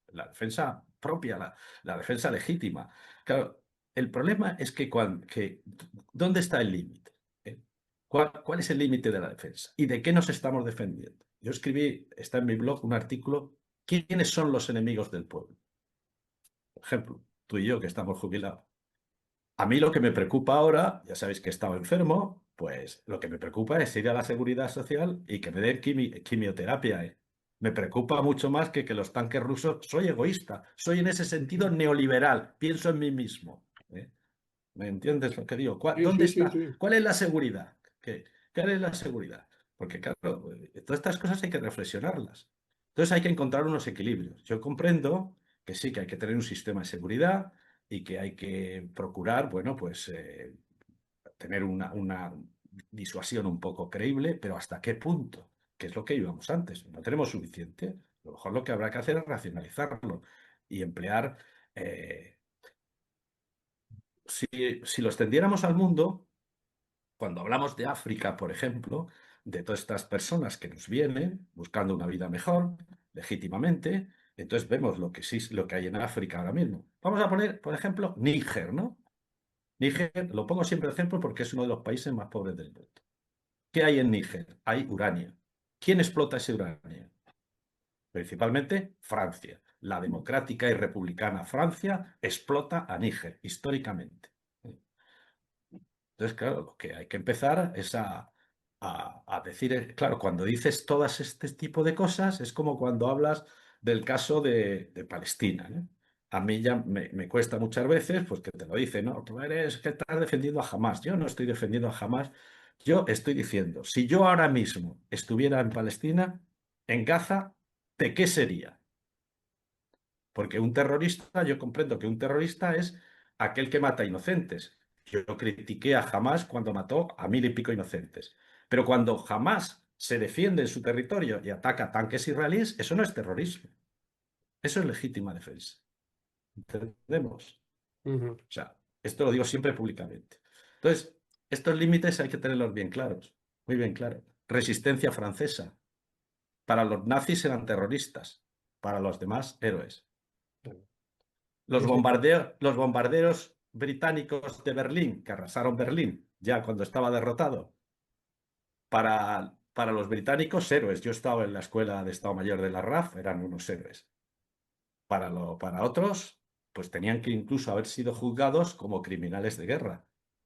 la defensa propia, la defensa legítima. Claro, el problema es ¿dónde está el límite? ¿Eh? ¿Cuál es el límite de la defensa? ¿Y de qué nos estamos defendiendo? Yo escribí, está en mi blog, un artículo, ¿quiénes son los enemigos del pueblo? Por ejemplo, tú y yo que estamos jubilados. A mí lo que me preocupa ahora, ya sabéis que he estado enfermo, pues lo que me preocupa es ir a la seguridad social y que me den quimioterapia. Me preocupa mucho más que los tanques rusos. Soy egoísta, soy en ese sentido neoliberal, pienso en mí mismo. ¿Eh? ¿Me entiendes lo que digo? Sí, ¿Dónde sí, sí, está? sí. ¿Cuál es la seguridad? ¿Cuál es la seguridad? Porque claro, todas estas cosas hay que reflexionarlas. Entonces hay que encontrar unos equilibrios. Yo comprendo que sí, que hay que tener un sistema de seguridad y que hay que procurar, bueno, pues tener una disuasión un poco creíble, pero ¿hasta qué punto? Que es lo que íbamos antes. No tenemos suficiente. A lo mejor lo que habrá que hacer es racionalizarlo y emplear... si lo extendiéramos al mundo, cuando hablamos de África, por ejemplo, de todas estas personas que nos vienen buscando una vida mejor, legítimamente, entonces vemos lo que sí, lo que hay en África ahora mismo. Vamos a poner, por ejemplo, Níger, ¿no? Níger, lo pongo siempre de ejemplo porque es uno de los países más pobres del mundo. ¿Qué hay en Níger? Hay uranio. ¿Quién explota ese uranio? Principalmente Francia. La democrática y republicana Francia explota a Níger, históricamente. Entonces, claro, lo que hay que empezar es a decir, claro, cuando dices todas este tipo de cosas, es como cuando hablas del caso de Palestina, ¿no? A mí ya me cuesta muchas veces, pues que te lo dicen, ¿no? Tú eres que estás defendiendo a Hamás. Yo no estoy defendiendo a Hamás. Yo estoy diciendo, si yo ahora mismo estuviera en Palestina, en Gaza, ¿de qué sería? Porque un terrorista, yo comprendo que un terrorista es aquel que mata inocentes. Yo critiqué a Hamás cuando mató a 1000 y pico inocentes. Pero cuando Hamás se defiende en su territorio y ataca tanques israelíes, eso no es terrorismo. Eso es legítima defensa. ¿Entendemos? Ujú. O sea, esto lo digo siempre públicamente. Entonces, estos límites hay que tenerlos bien claros, muy bien claros. Resistencia francesa. Para los nazis eran terroristas, para los demás héroes. Los bombarderos británicos de Berlín, que arrasaron Berlín ya cuando estaba derrotado, para los británicos, héroes. Yo estaba en la escuela de Estado Mayor de la RAF, eran unos héroes. Para otros, pues tenían que incluso haber sido juzgados como criminales de guerra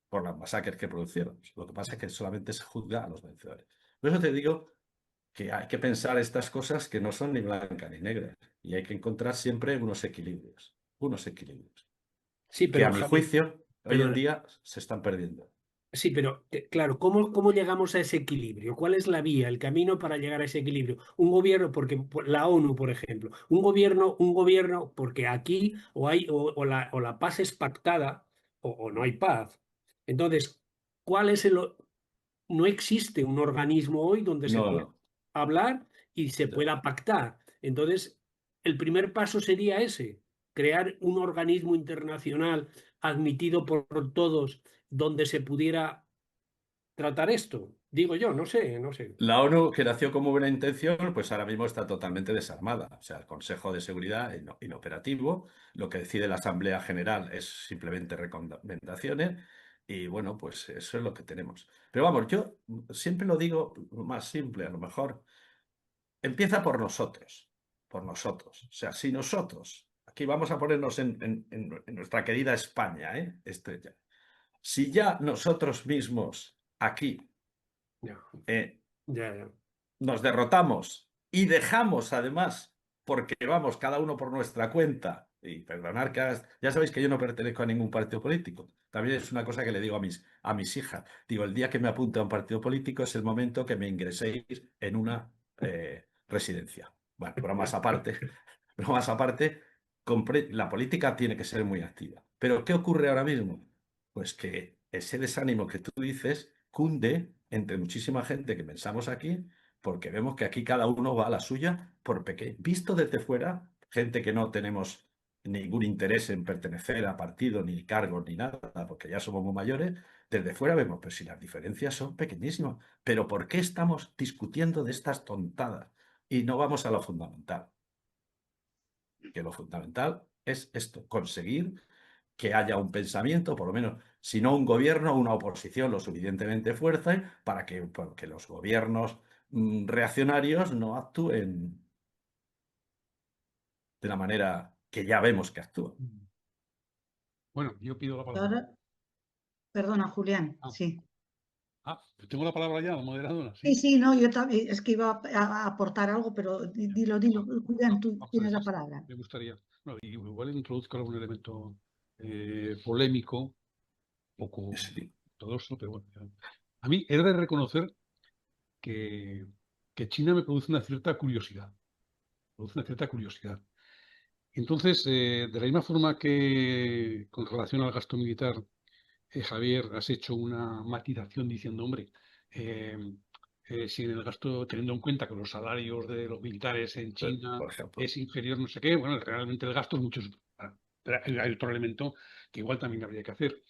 por las masacres que produjeron. Lo que pasa es que solamente se juzga a los vencedores. Por eso te digo que hay que pensar estas cosas que no son ni blancas ni negras y hay que encontrar siempre unos equilibrios, Sí, que a pero mi Javier, juicio hoy en perdona, día se están perdiendo. Sí, pero claro, ¿cómo llegamos a ese equilibrio? ¿Cuál es la vía, el camino para llegar a ese equilibrio? Un gobierno, porque la ONU, por ejemplo, un gobierno, porque aquí o la paz es pactada o no hay paz. Entonces, ¿cuál es no existe un organismo hoy donde se No, pueda no. hablar y se Ya. pueda pactar? Entonces, el primer paso sería ese, crear un organismo internacional admitido por todos donde se pudiera tratar esto. Digo yo, no sé, no sé. La ONU, que nació como buena intención, pues ahora mismo está totalmente desarmada. O sea, el Consejo de Seguridad inoperativo, lo que decide la Asamblea General es simplemente recomendaciones y bueno, pues eso es lo que tenemos. Pero vamos, yo siempre lo digo más simple, a lo mejor. Empieza por nosotros, por nosotros. O sea, si nosotros, aquí vamos a ponernos en nuestra querida España, Estrella. Si ya nosotros mismos aquí Ya, eh, ya, ya. nos derrotamos y dejamos además, porque vamos cada uno por nuestra cuenta, y perdonar que ya sabéis que yo no pertenezco a ningún partido político. También es una cosa que le digo a mis hijas. Digo, el día que me apunte a un partido político es el momento que me ingreséis en una residencia. Bueno, bromas aparte, bromas aparte, la política tiene que ser muy activa. Pero ¿qué ocurre ahora mismo? Pues que ese desánimo que tú dices cunde entre muchísima gente que pensamos aquí porque vemos que aquí cada uno va a la suya por pequeño. Visto desde fuera, gente que no tenemos ningún interés en pertenecer a partido, ni cargos, ni nada, porque ya somos muy mayores, desde fuera vemos, pues si las diferencias son pequeñísimas, pero ¿por qué estamos discutiendo de estas tontadas y no vamos a lo fundamental? Que lo fundamental es esto, conseguir que haya un pensamiento, por lo menos, si no un gobierno, una oposición lo suficientemente fuerte para que los gobiernos reaccionarios no actúen de la manera que ya vemos que actúan. Bueno, yo pido la palabra. Ahora, perdona, Julián, Ah, sí. tengo la palabra ya, la moderadora, Sí, sí. sí, no, yo también, es que iba a aportar algo, pero dilo, Julián, tú Vamos a tienes ver, la palabra. me gustaría. Bueno, igual introduzco algún elemento polémico, poco Sí. ortodoxo, pero bueno. A mí he de reconocer que, que China me produce una cierta curiosidad. Produce una cierta curiosidad. Entonces, de la misma forma que con relación al gasto militar, Javier, has hecho una matización diciendo, hombre, eh, si en el gasto, teniendo en cuenta que los salarios de los militares en China Por ejemplo. es inferior, no sé qué, bueno, realmente el gasto es mucho. Pero hay otro elemento que igual también habría que hacer.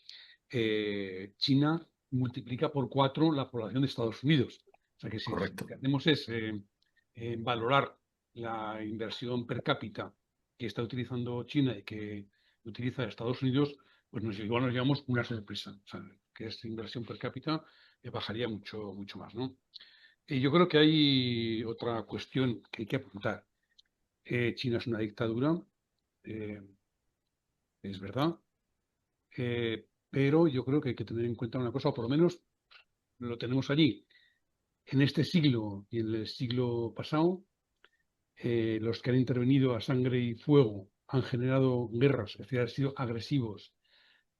China multiplica por 4 la población de Estados Unidos. O sea que si lo Correcto. que hacemos es valorar la inversión per cápita que está utilizando China y que utiliza Estados Unidos, pues igual nos llevamos una sorpresa. O sea, que esta inversión per cápita bajaría mucho, mucho más, ¿no? Y yo creo que hay otra cuestión que hay que apuntar. China es una dictadura, eh, es verdad, pero yo creo que hay que tener en cuenta una cosa, o por lo menos lo tenemos allí. En este siglo y en el siglo pasado, los que han intervenido a sangre y fuego han generado guerras, es decir, han sido agresivos,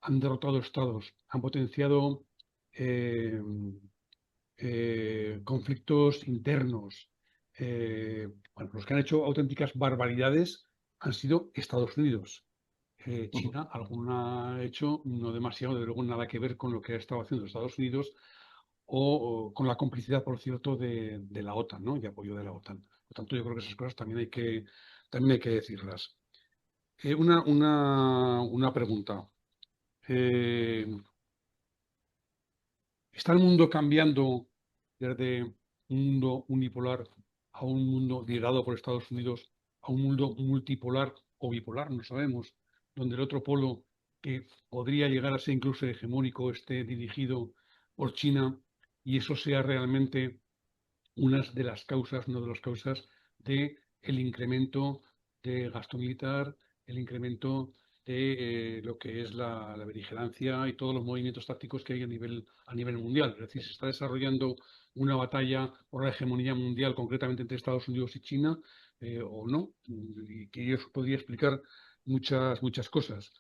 han derrotado estados, han potenciado eh, conflictos internos. Bueno, los que han hecho auténticas barbaridades han sido Estados Unidos. China, alguna ha hecho, no demasiado, de luego nada que ver con lo que ha estado haciendo Estados Unidos o con la complicidad, por cierto, de la OTAN, ¿no? Y apoyo de la OTAN. Por tanto, yo creo que esas cosas también hay que decirlas. Una pregunta. Eh, ¿Está el mundo cambiando desde un mundo unipolar a un mundo liderado por Estados Unidos, a un mundo multipolar o bipolar? No sabemos, donde el otro polo, que podría llegar a ser incluso hegemónico, esté dirigido por China y eso sea realmente una de las causas, de el incremento de gasto militar, el incremento de lo que es la beligerancia y todos los movimientos tácticos que hay a nivel mundial. Es decir, se está desarrollando una batalla por la hegemonía mundial, concretamente entre Estados Unidos y China, o no, y que eso podría explicar muchas cosas.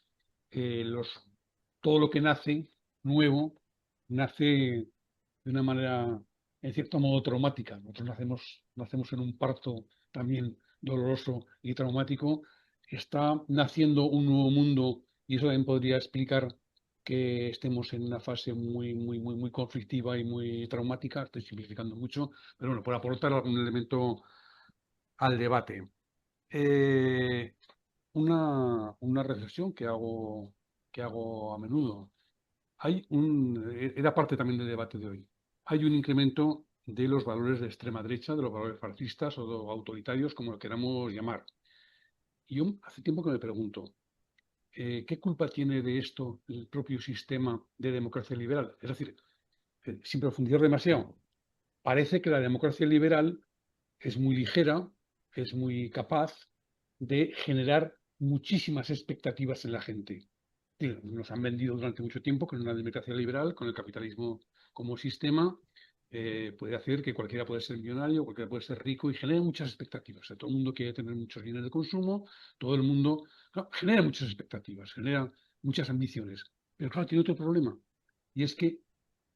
Todo lo que nace nuevo nace de una manera, en cierto modo, traumática. Nosotros nacemos en un parto también doloroso y traumático. Está naciendo un nuevo mundo y eso también podría explicar que estemos en una fase muy conflictiva y muy traumática. Estoy simplificando mucho, pero bueno, por aportar algún elemento al debate. Eh, una reflexión que hago a menudo. Era parte también del debate de hoy. Hay un incremento de los valores de extrema derecha, de los valores fascistas o autoritarios, como lo queramos llamar. Y yo hace tiempo que me pregunto, ¿qué culpa tiene de esto el propio sistema de democracia liberal? Es decir, sin profundizar demasiado, parece que la democracia liberal es muy ligera, es muy capaz de generar muchísimas expectativas en la gente. Sí, nos han vendido durante mucho tiempo que una democracia liberal, con el capitalismo como sistema, puede hacer que cualquiera puede ser millonario, cualquiera puede ser rico y genera muchas expectativas. O sea, todo el mundo quiere tener muchos bienes de consumo, todo el mundo genera muchas expectativas, genera muchas ambiciones. Pero claro, tiene otro problema y es que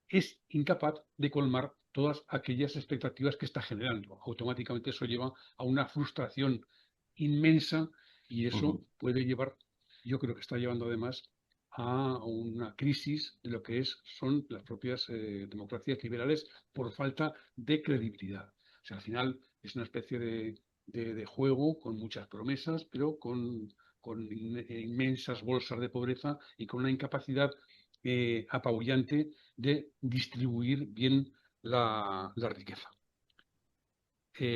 es incapaz de colmar todas aquellas expectativas que está generando. Automáticamente eso lleva a una frustración inmensa y eso puede llevar, yo creo que está llevando además a una crisis de lo que son las propias democracias liberales por falta de credibilidad. O sea, al final es una especie de juego con muchas promesas, pero con inmensas bolsas de pobreza y con una incapacidad apabullante de distribuir bien la riqueza.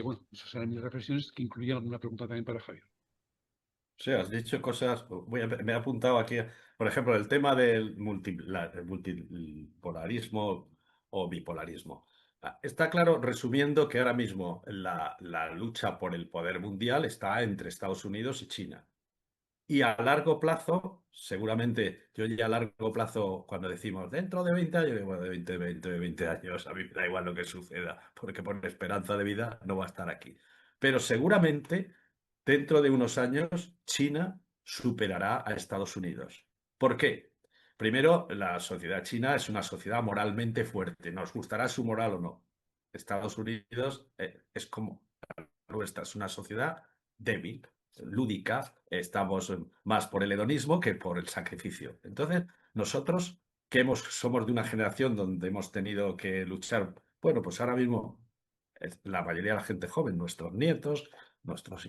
Bueno, esas eran mis reflexiones que incluían alguna pregunta también para Javier. Sí, has dicho cosas. Me he apuntado aquí, por ejemplo, el tema del el multipolarismo o bipolarismo. Está claro, resumiendo, que ahora mismo la lucha por el poder mundial está entre Estados Unidos y China. Y a largo plazo, seguramente, yo ya a largo plazo, cuando decimos dentro de 20 años, bueno, de 20 años, a mí me da igual lo que suceda, porque por esperanza de vida no va a estar aquí. Pero seguramente, dentro de unos años, China superará a Estados Unidos. ¿Por qué? Primero, la sociedad china es una sociedad moralmente fuerte. Nos gustará su moral o no. Estados Unidos es como nuestra, es una sociedad débil, lúdica, estamos más por el hedonismo que por el sacrificio. Entonces, nosotros somos de una generación donde hemos tenido que luchar, bueno, pues ahora mismo la mayoría de la gente joven, nuestros nietos,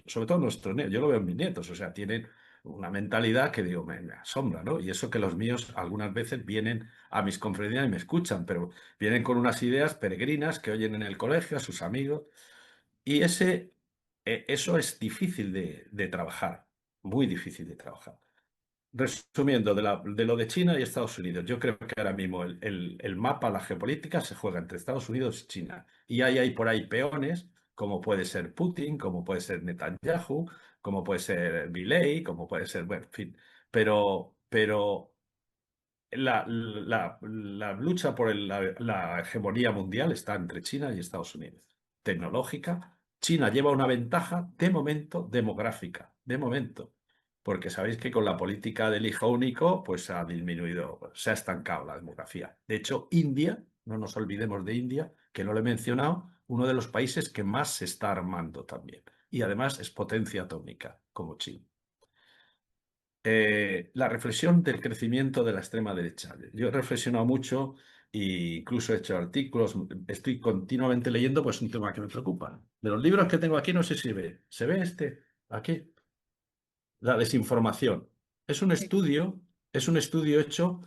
sobre todo nuestros nietos, yo lo veo en mis nietos, o sea, tienen una mentalidad que digo, me asombra, ¿no? Y eso que los míos algunas veces vienen a mis conferencias y me escuchan, pero vienen con unas ideas peregrinas que oyen en el colegio a sus amigos. Y eso es difícil de trabajar, muy difícil de trabajar. Resumiendo, de lo de China y Estados Unidos, yo creo que ahora mismo el mapa, la geopolítica, se juega entre Estados Unidos y China. Y hay por ahí peones, como puede ser Putin, como puede ser Netanyahu, como puede ser Milei, como puede ser, bueno, en fin. Pero la lucha por la hegemonía mundial está entre China y Estados Unidos. Tecnológica, China lleva una ventaja de momento demográfica, de momento, porque sabéis que con la política del hijo único, pues ha disminuido, se ha estancado la demografía. De hecho, India, no nos olvidemos de India, que no lo he mencionado, uno de los países que más se está armando también. Y además es potencia atómica, como China. La reflexión del crecimiento de la extrema derecha. Yo he reflexionado mucho e incluso he hecho artículos, estoy continuamente leyendo, pues un tema que me preocupa. De los libros que tengo aquí, no sé si se ve este, aquí, la desinformación. Es un estudio hecho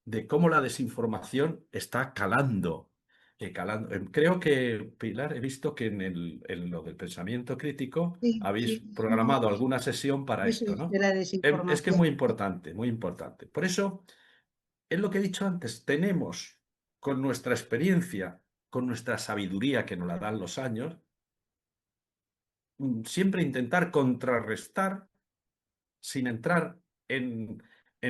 de cómo la desinformación está calando. Calando. Creo que, Pilar, he visto que en lo del pensamiento crítico Sí, habéis sí, programado alguna sesión para eso esto, es de ¿no? la Es que es muy desinformación. importante, muy importante. Por eso, es lo que he dicho antes, tenemos con nuestra experiencia, con nuestra sabiduría que nos la dan los años, siempre intentar contrarrestar sin entrar en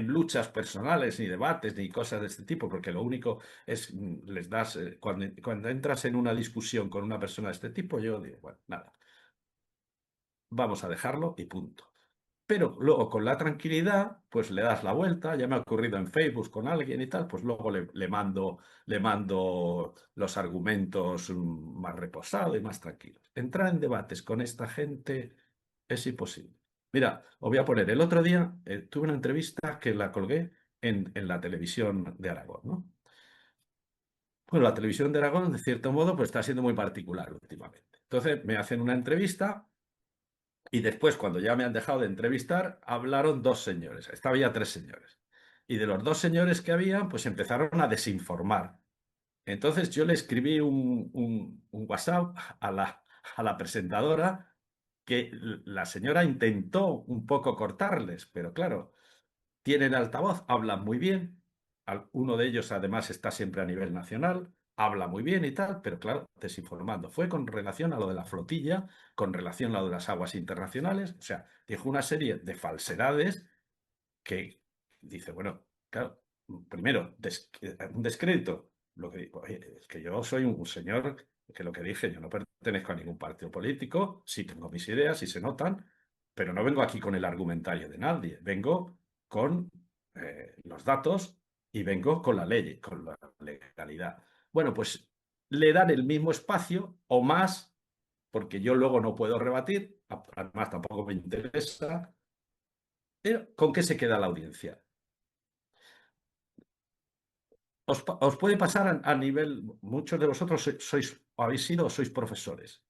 luchas personales, ni debates, ni cosas de este tipo, porque lo único es, les das, cuando entras en una discusión con una persona de este tipo, yo digo, bueno, nada, vamos a dejarlo y punto. pero luego con la tranquilidad, pues le das la vuelta. Ya me ha ocurrido en Facebook con alguien y tal, pues luego le mando los argumentos más reposados y más tranquilos. Entrar en debates con esta gente es imposible. Mira, os voy a poner, el otro día tuve una entrevista que la colgué en la televisión de Aragón, ¿no? Bueno, la televisión de Aragón, de cierto modo, pues está siendo muy particular últimamente. Entonces me hacen una entrevista y después, cuando ya me han dejado de entrevistar, hablaron dos señores. Estaba ya tres señores. Y de los dos señores que habían, pues empezaron a desinformar. Entonces yo le escribí un WhatsApp a la presentadora que la señora intentó un poco cortarles, pero claro, tienen altavoz, hablan muy bien. Uno de ellos además está siempre a nivel nacional, habla muy bien y tal, pero claro, desinformando. Fue con relación a lo de la flotilla, con relación a lo de las aguas internacionales, o sea, dijo una serie de falsedades que dice, bueno, claro, primero, un descrédito. Lo que digo, oye, es que yo soy un señor que lo que dije, yo no pertenezco a ningún partido político, sí tengo mis ideas, sí se notan, pero no vengo aquí con el argumentario de nadie, vengo con los datos y vengo con la ley, con la legalidad. Bueno, pues le dan el mismo espacio o más, porque yo luego no puedo rebatir, además tampoco me interesa, pero ¿con qué se queda la audiencia? Os puede pasar a nivel, muchos de vosotros habéis sido o sois profesores.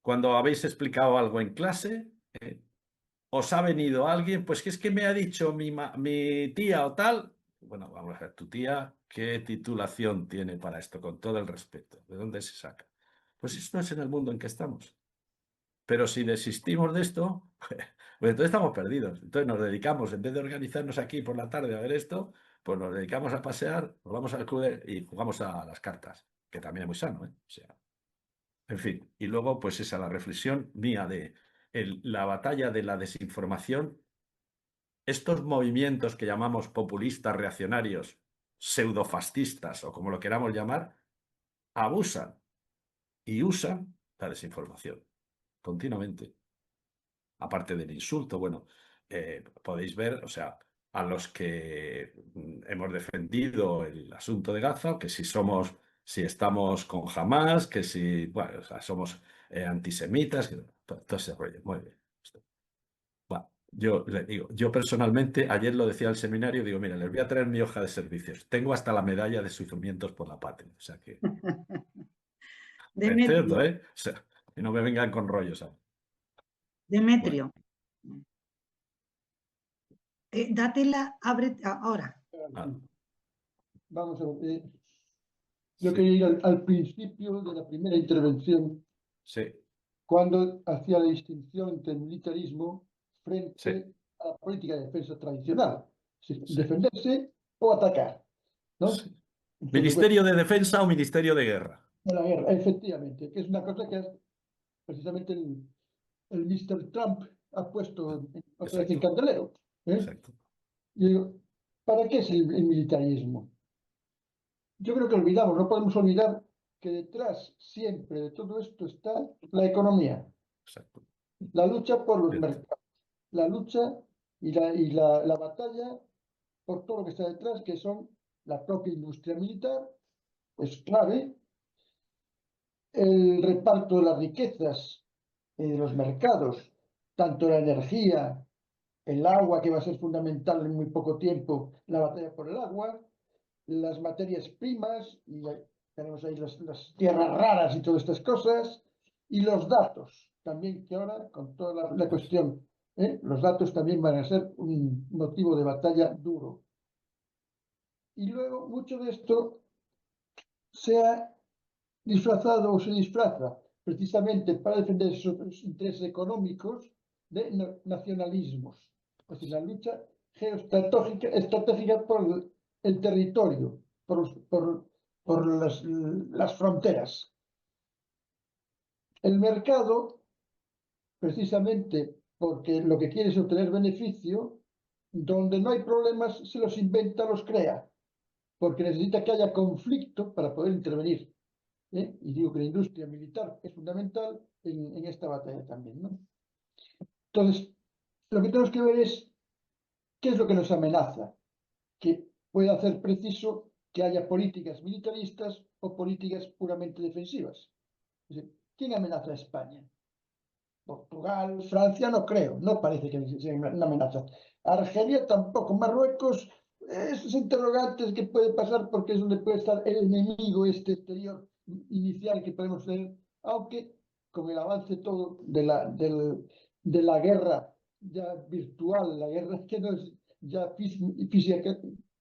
Cuando habéis explicado algo en clase, os ha venido alguien, pues que es que me ha dicho mi tía o tal. Bueno, vamos a ver, tu tía, ¿qué titulación tiene para esto? Con todo el respeto. ¿De dónde se saca? Pues esto es en el mundo en que estamos. Pero si desistimos de esto, pues entonces estamos perdidos. Entonces nos dedicamos, en vez de organizarnos aquí por la tarde a ver esto, pues nos dedicamos a pasear, nos vamos al club y jugamos a las cartas, que también es muy sano, ¿eh? O sea, en fin. Y luego, pues esa la reflexión mía de la batalla de la desinformación. Estos movimientos que llamamos populistas, reaccionarios, pseudofascistas o como lo queramos llamar, abusan y usan la desinformación continuamente. Aparte del insulto, bueno, podéis ver, o sea, a los que hemos defendido el asunto de Gaza, que si estamos con Hamas, que si, bueno, o sea, somos antisemitas, todo ese rollo, muy bien. Bueno, yo le digo, yo personalmente, ayer lo decía al seminario, digo, mira, les voy a traer mi hoja de servicios. Tengo hasta la medalla de sufrimientos por la patria. O sea que, es cierto, Demetrio, ¿eh? O sea, que no me vengan con rollos. ¿Sabes? Bueno, Demetrio, dátela, abre ahora. ah, Vamos a ver. Yo sí, quería ir al principio de la primera intervención, sí, cuando hacía la distinción entre el militarismo sí, frente a la política de defensa tradicional. Si sí, defenderse o atacar, ¿no? sí. Entonces, bueno, ¿Ministerio de Defensa o Ministerio de Guerra? de la guerra, efectivamente, que es una cosa que precisamente el Mr. Trump ha puesto otra vez en Exacto, candelero. ¿Eh? exacto. Y digo, ¿para qué es el militarismo? Yo creo que olvidamos, no podemos olvidar que detrás siempre de todo esto está la economía, Exacto. la lucha por los Cierto. mercados, la lucha y la batalla por todo lo que está detrás, que son la propia industria militar, es clave, el reparto de las riquezas de los mercados, tanto la energía, el agua, que va a ser fundamental en muy poco tiempo, la batalla por el agua, las materias primas, y tenemos ahí las tierras raras y todas estas cosas, y los datos, también que ahora, con toda la cuestión, los datos también van a ser un motivo de batalla duro. Y luego, mucho de esto se ha disfrazado o se disfraza precisamente para defender esos intereses económicos de nacionalismos. Es decir, la lucha estratégica por el territorio, por las fronteras. El mercado, precisamente porque lo que quiere es obtener beneficio, donde no hay problemas, se los inventa, los crea, porque necesita que haya conflicto para poder intervenir. Y digo que la industria militar es fundamental en esta batalla también, ¿no? Entonces, lo que tenemos que ver es qué es lo que nos amenaza, que puede hacer preciso que haya políticas militaristas o políticas puramente defensivas. Es decir, ¿quién amenaza a España? Portugal, Francia, no creo, no parece que sea una amenaza. Argelia tampoco, Marruecos, esos interrogantes que puede pasar porque es donde puede estar el enemigo este exterior inicial que podemos tener, aunque con el avance todo de la guerra ya virtual, la guerra que no es ya física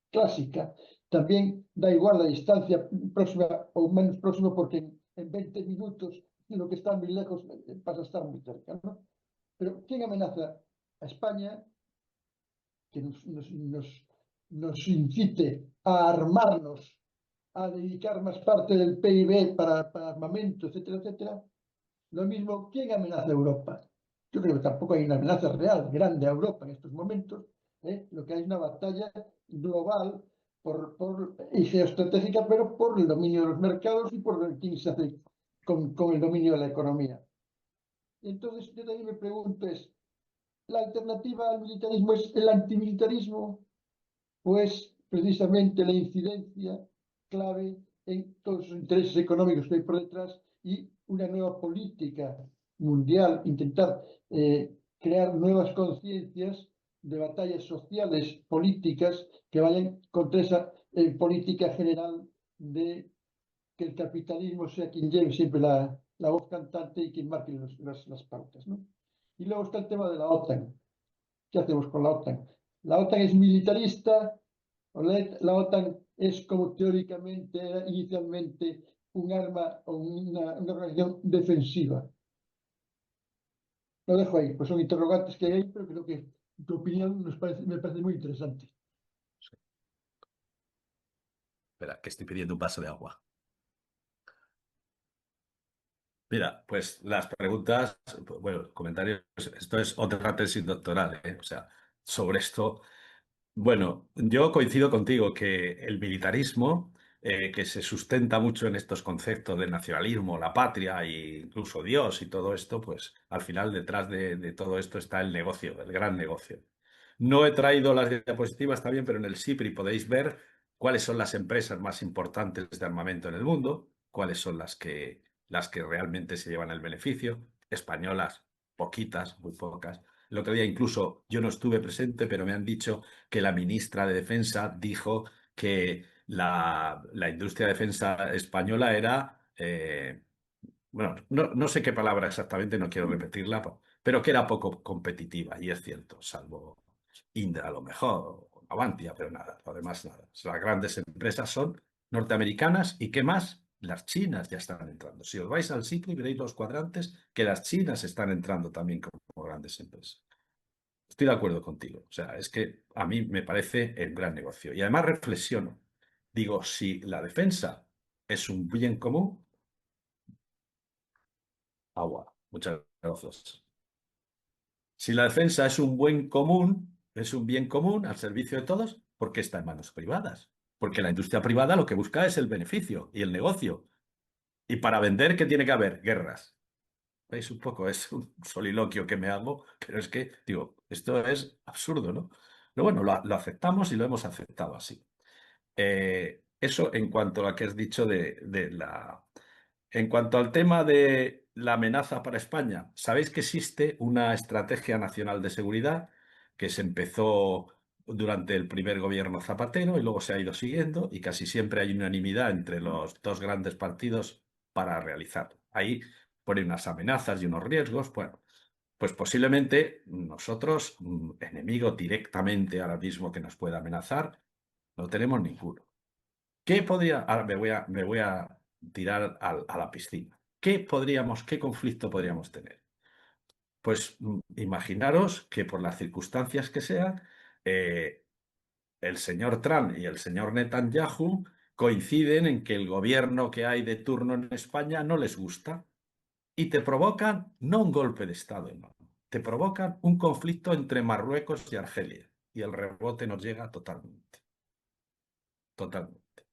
clásica, también da igual la distancia próxima o menos próxima porque en 20 minutos lo que está muy lejos pasa a estar muy cerca, ¿no? Pero ¿quién amenaza a España que nos incite a armarnos, a dedicar más parte del PIB para armamento, etcétera, etcétera? Lo mismo, ¿quién amenaza a Europa? Yo creo que tampoco hay una amenaza real, grande a Europa en estos momentos. Lo que hay es una batalla global y geoestratégica, pero por el dominio de los mercados y por el quién se hace con el dominio de la economía. Entonces, yo también me pregunto ¿la alternativa al militarismo es el antimilitarismo o es precisamente la incidencia clave en todos los intereses económicos que hay por detrás y una nueva política mundial, intentar crear nuevas conciencias de batallas sociales, políticas que vayan contra esa política general de que el capitalismo sea quien lleve siempre la voz cantante y quien marque las pautas, ¿no? Y luego está el tema de la OTAN. ¿Qué hacemos con la OTAN? ¿La OTAN es militarista? ¿O la OTAN es como teóricamente era inicialmente un arma o una organización defensiva? Lo dejo ahí, pues son interrogantes que hay ahí, pero creo que tu opinión me parece muy interesante. Espera, que estoy pidiendo un vaso de agua. Mira, pues las preguntas, bueno, comentarios, esto es otra tesis doctoral, ¿eh? O sea, sobre esto, bueno, yo coincido contigo que el militarismo, que se sustenta mucho en estos conceptos de nacionalismo, la patria e incluso Dios y todo esto, pues al final detrás de todo esto está el negocio, el gran negocio. No he traído las diapositivas también, pero en el SIPRI podéis ver cuáles son las empresas más importantes de armamento en el mundo, cuáles son las que realmente se llevan el beneficio. Españolas, poquitas, muy pocas. El otro día incluso yo no estuve presente, pero me han dicho que la ministra de Defensa dijo que la industria de defensa española era, bueno, no sé qué palabra exactamente, no quiero repetirla, pero que era poco competitiva, y es cierto, salvo Indra a lo mejor, o Avantia, pero nada, lo demás nada. Las grandes empresas son norteamericanas y ¿qué más? Las chinas ya están entrando. Si os vais al sitio y veréis los cuadrantes, que las chinas están entrando también como grandes empresas. Estoy de acuerdo contigo. O sea, es que a mí me parece el gran negocio. Y además reflexiono. Digo, si la defensa es un bien común, agua. Muchas gracias. Si la defensa es un buen común, es un bien común al servicio de todos, ¿por qué está en manos privadas? Porque la industria privada lo que busca es el beneficio y el negocio. Y para vender, ¿qué tiene que haber? Guerras. ¿Veis un poco? Es un soliloquio que me hago, pero es que, digo, esto es absurdo, ¿no? Pero bueno, lo aceptamos y lo hemos aceptado así. Eso en cuanto a lo que has dicho En cuanto al tema de la amenaza para España, sabéis que existe una estrategia nacional de seguridad que se empezó durante el primer gobierno Zapatero y luego se ha ido siguiendo y casi siempre hay unanimidad entre los dos grandes partidos para realizarlo. Ahí ponen unas amenazas y unos riesgos. Bueno, pues posiblemente nosotros, enemigo directamente ahora mismo que nos pueda amenazar, no tenemos ninguno. ¿Qué podría? Ahora me voy a tirar a la piscina. ¿Qué conflicto podríamos tener? Pues imaginaros que por las circunstancias que sean, eh, el señor Trump y el señor Netanyahu coinciden en que el gobierno que hay de turno en España no les gusta y te provocan no un golpe de Estado, no, te provocan un conflicto entre Marruecos y Argelia y el rebote nos llega totalmente. Totalmente.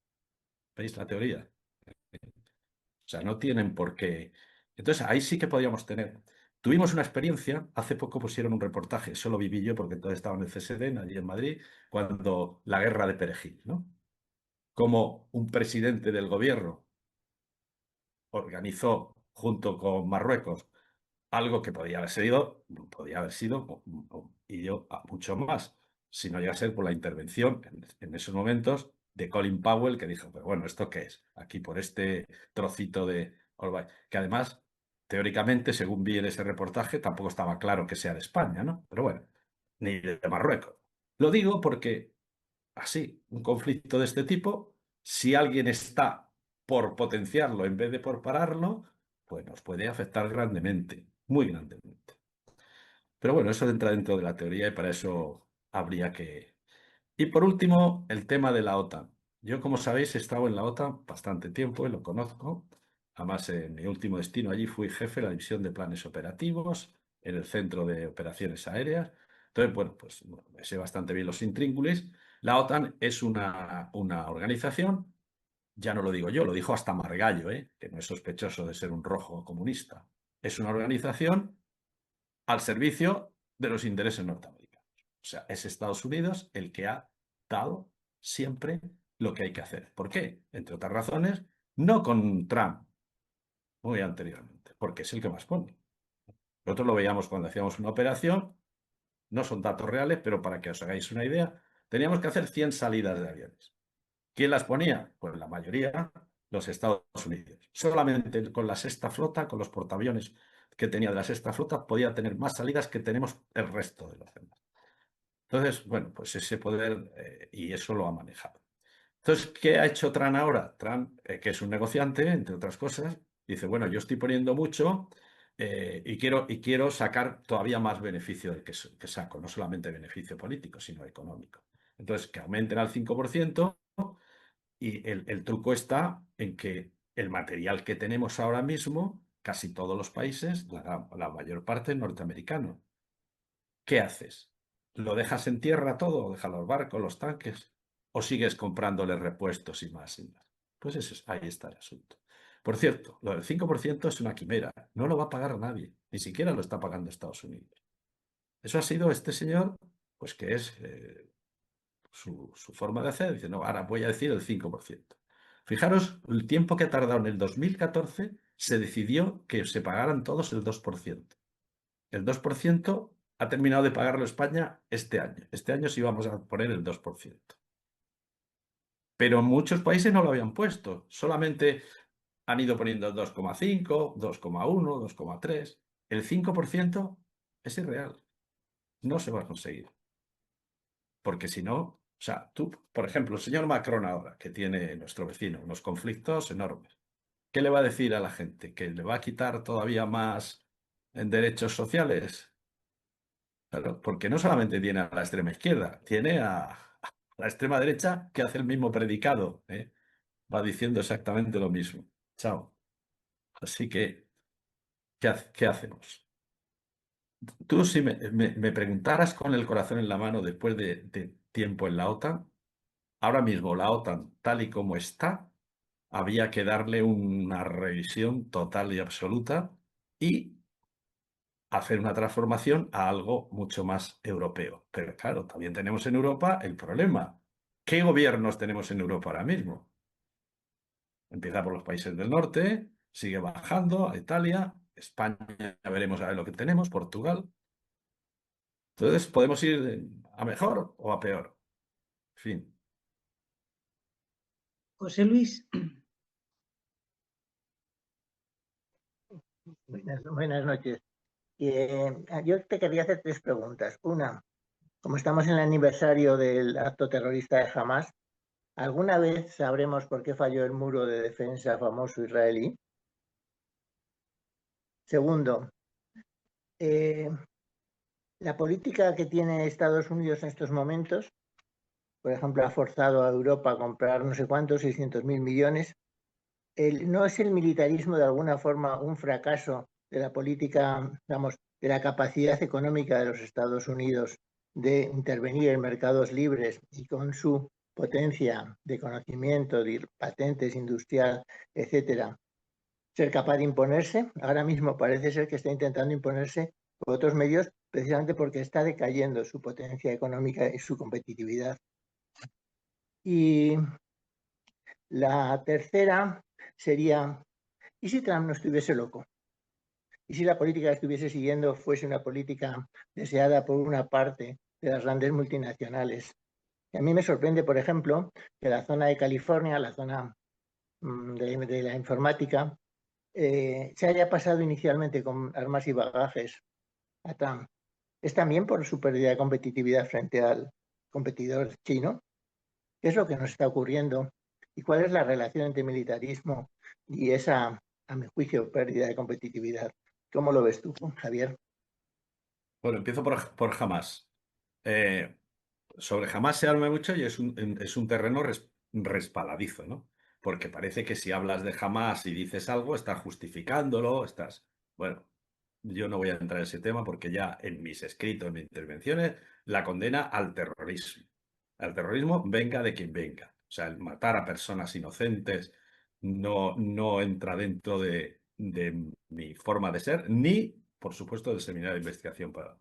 ¿Veis la teoría? O sea, no tienen por qué. Entonces, ahí sí que podríamos tener. Tuvimos una experiencia, hace poco pusieron un reportaje, eso lo viví yo porque entonces estaba en el CSD, allí en Madrid, cuando la guerra de Perejil, ¿no? Como un presidente del gobierno organizó junto con Marruecos algo que podía haber sido, y yo mucho más, si no llega a ser por la intervención en esos momentos de Colin Powell, que dijo, pero bueno, ¿esto qué es? Aquí por este trocito de Olbay, que además, teóricamente, según vi en ese reportaje, tampoco estaba claro que sea de España, ¿no? Pero bueno, ni de Marruecos. Lo digo porque, así, un conflicto de este tipo, si alguien está por potenciarlo en vez de por pararlo, pues nos puede afectar grandemente, muy grandemente. Pero bueno, eso entra dentro de la teoría y para eso habría que... Y por último, el tema de la OTAN. Yo, como sabéis, he estado en la OTAN bastante tiempo y lo conozco. Además, en mi último destino allí fui jefe de la división de planes operativos en el Centro de Operaciones Aéreas. Entonces, bueno, pues me sé bastante bien los intríngulis. La OTAN es una organización, ya no lo digo yo, lo dijo hasta Margallo, que no es sospechoso de ser un rojo comunista. Es una organización al servicio de los intereses norteamericanos. O sea, es Estados Unidos el que ha dado siempre lo que hay que hacer. ¿Por qué? Entre otras razones, no con Trump, muy anteriormente, porque es el que más pone. Nosotros lo veíamos cuando hacíamos una operación, no son datos reales, pero para que os hagáis una idea, teníamos que hacer 100 salidas de aviones. ¿Quién las ponía? Pues la mayoría, los Estados Unidos. Solamente con la sexta flota, con los portaaviones que tenía de la sexta flota, podía tener más salidas que tenemos el resto de los demás. Entonces, bueno, pues ese poder y eso lo ha manejado. Entonces, ¿qué ha hecho Trump ahora? Trump, que es un negociante, entre otras cosas, dice, bueno, yo estoy poniendo mucho y quiero sacar todavía más beneficio del que saco, no solamente beneficio político, sino económico. Entonces, que aumenten al 5%. Y el truco está en que el material que tenemos ahora mismo, casi todos los países, la mayor parte es norteamericano. ¿Qué haces? ¿Lo dejas en tierra todo? ¿O dejas los barcos, los tanques? ¿O sigues comprándole repuestos y más y más? Pues ahí está el asunto. Por cierto, lo del 5% es una quimera. No lo va a pagar nadie. Ni siquiera lo está pagando Estados Unidos. Eso ha sido este señor, pues que es su forma de hacer. Dice, no, ahora voy a decir el 5%. Fijaros el tiempo que ha tardado. En el 2014 se decidió que se pagaran todos el 2%. El 2% ha terminado de pagarlo España este año. Este año sí vamos a poner el 2%. Pero muchos países no lo habían puesto. Solamente han ido poniendo el 2,5, 2,1, 2,3. El 5% es irreal. No se va a conseguir. Porque si no, o sea, tú, por ejemplo, el señor Macron ahora, que tiene nuestro vecino unos conflictos enormes, ¿qué le va a decir a la gente? ¿Que le va a quitar todavía más en derechos sociales? Claro, porque no solamente tiene a la extrema izquierda, tiene a la extrema derecha que hace el mismo predicado, ¿eh? Va diciendo exactamente lo mismo. Chao. Así que, ¿qué hacemos? Tú si me preguntaras con el corazón en la mano después de tiempo en la OTAN, ahora mismo la OTAN, tal y como está, había que darle una revisión total y absoluta y hacer una transformación a algo mucho más europeo. Pero claro, también tenemos en Europa el problema. ¿Qué gobiernos tenemos en Europa ahora mismo? Empieza por los países del norte, sigue bajando a Italia, España, ya veremos a ver lo que tenemos, Portugal. Entonces, podemos ir a mejor o a peor. En fin. José Luis. Buenas noches. Yo te quería hacer tres preguntas. Una, como estamos en el aniversario del acto terrorista de Hamás, ¿alguna vez sabremos por qué falló el muro de defensa famoso israelí? Segundo, la política que tiene Estados Unidos en estos momentos, por ejemplo, ha forzado a Europa a comprar no sé cuántos, 600.000 millones. ¿No es el militarismo de alguna forma un fracaso de la política, digamos, de la capacidad económica de los Estados Unidos de intervenir en mercados libres y con su potencia de conocimiento, de patentes industrial, etcétera, ser capaz de imponerse. Ahora mismo parece ser que está intentando imponerse por otros medios, precisamente porque está decayendo su potencia económica y su competitividad. Y la tercera sería, ¿y si Trump no estuviese loco? ¿Y si la política que estuviese siguiendo fuese una política deseada por una parte de las grandes multinacionales? Y a mí me sorprende, por ejemplo, que la zona de California, la zona de la informática, se haya pasado inicialmente con armas y bagajes a Trump. ¿Es también por su pérdida de competitividad frente al competidor chino? ¿Qué es lo que nos está ocurriendo? ¿Y cuál es la relación entre militarismo y esa, a mi juicio, pérdida de competitividad? ¿Cómo lo ves tú, Javier? Bueno, empiezo por Hamas. Sobre Hamas se habla mucho y es un terreno resbaladizo, ¿no? Porque parece que si hablas de Hamas y dices algo, estás justificándolo, estás... Bueno, yo no voy a entrar en ese tema porque ya en mis escritos, en mis intervenciones, la condena al terrorismo. Al terrorismo venga de quien venga. O sea, el matar a personas inocentes no entra dentro de mi forma de ser, ni, por supuesto, del seminario de investigación para...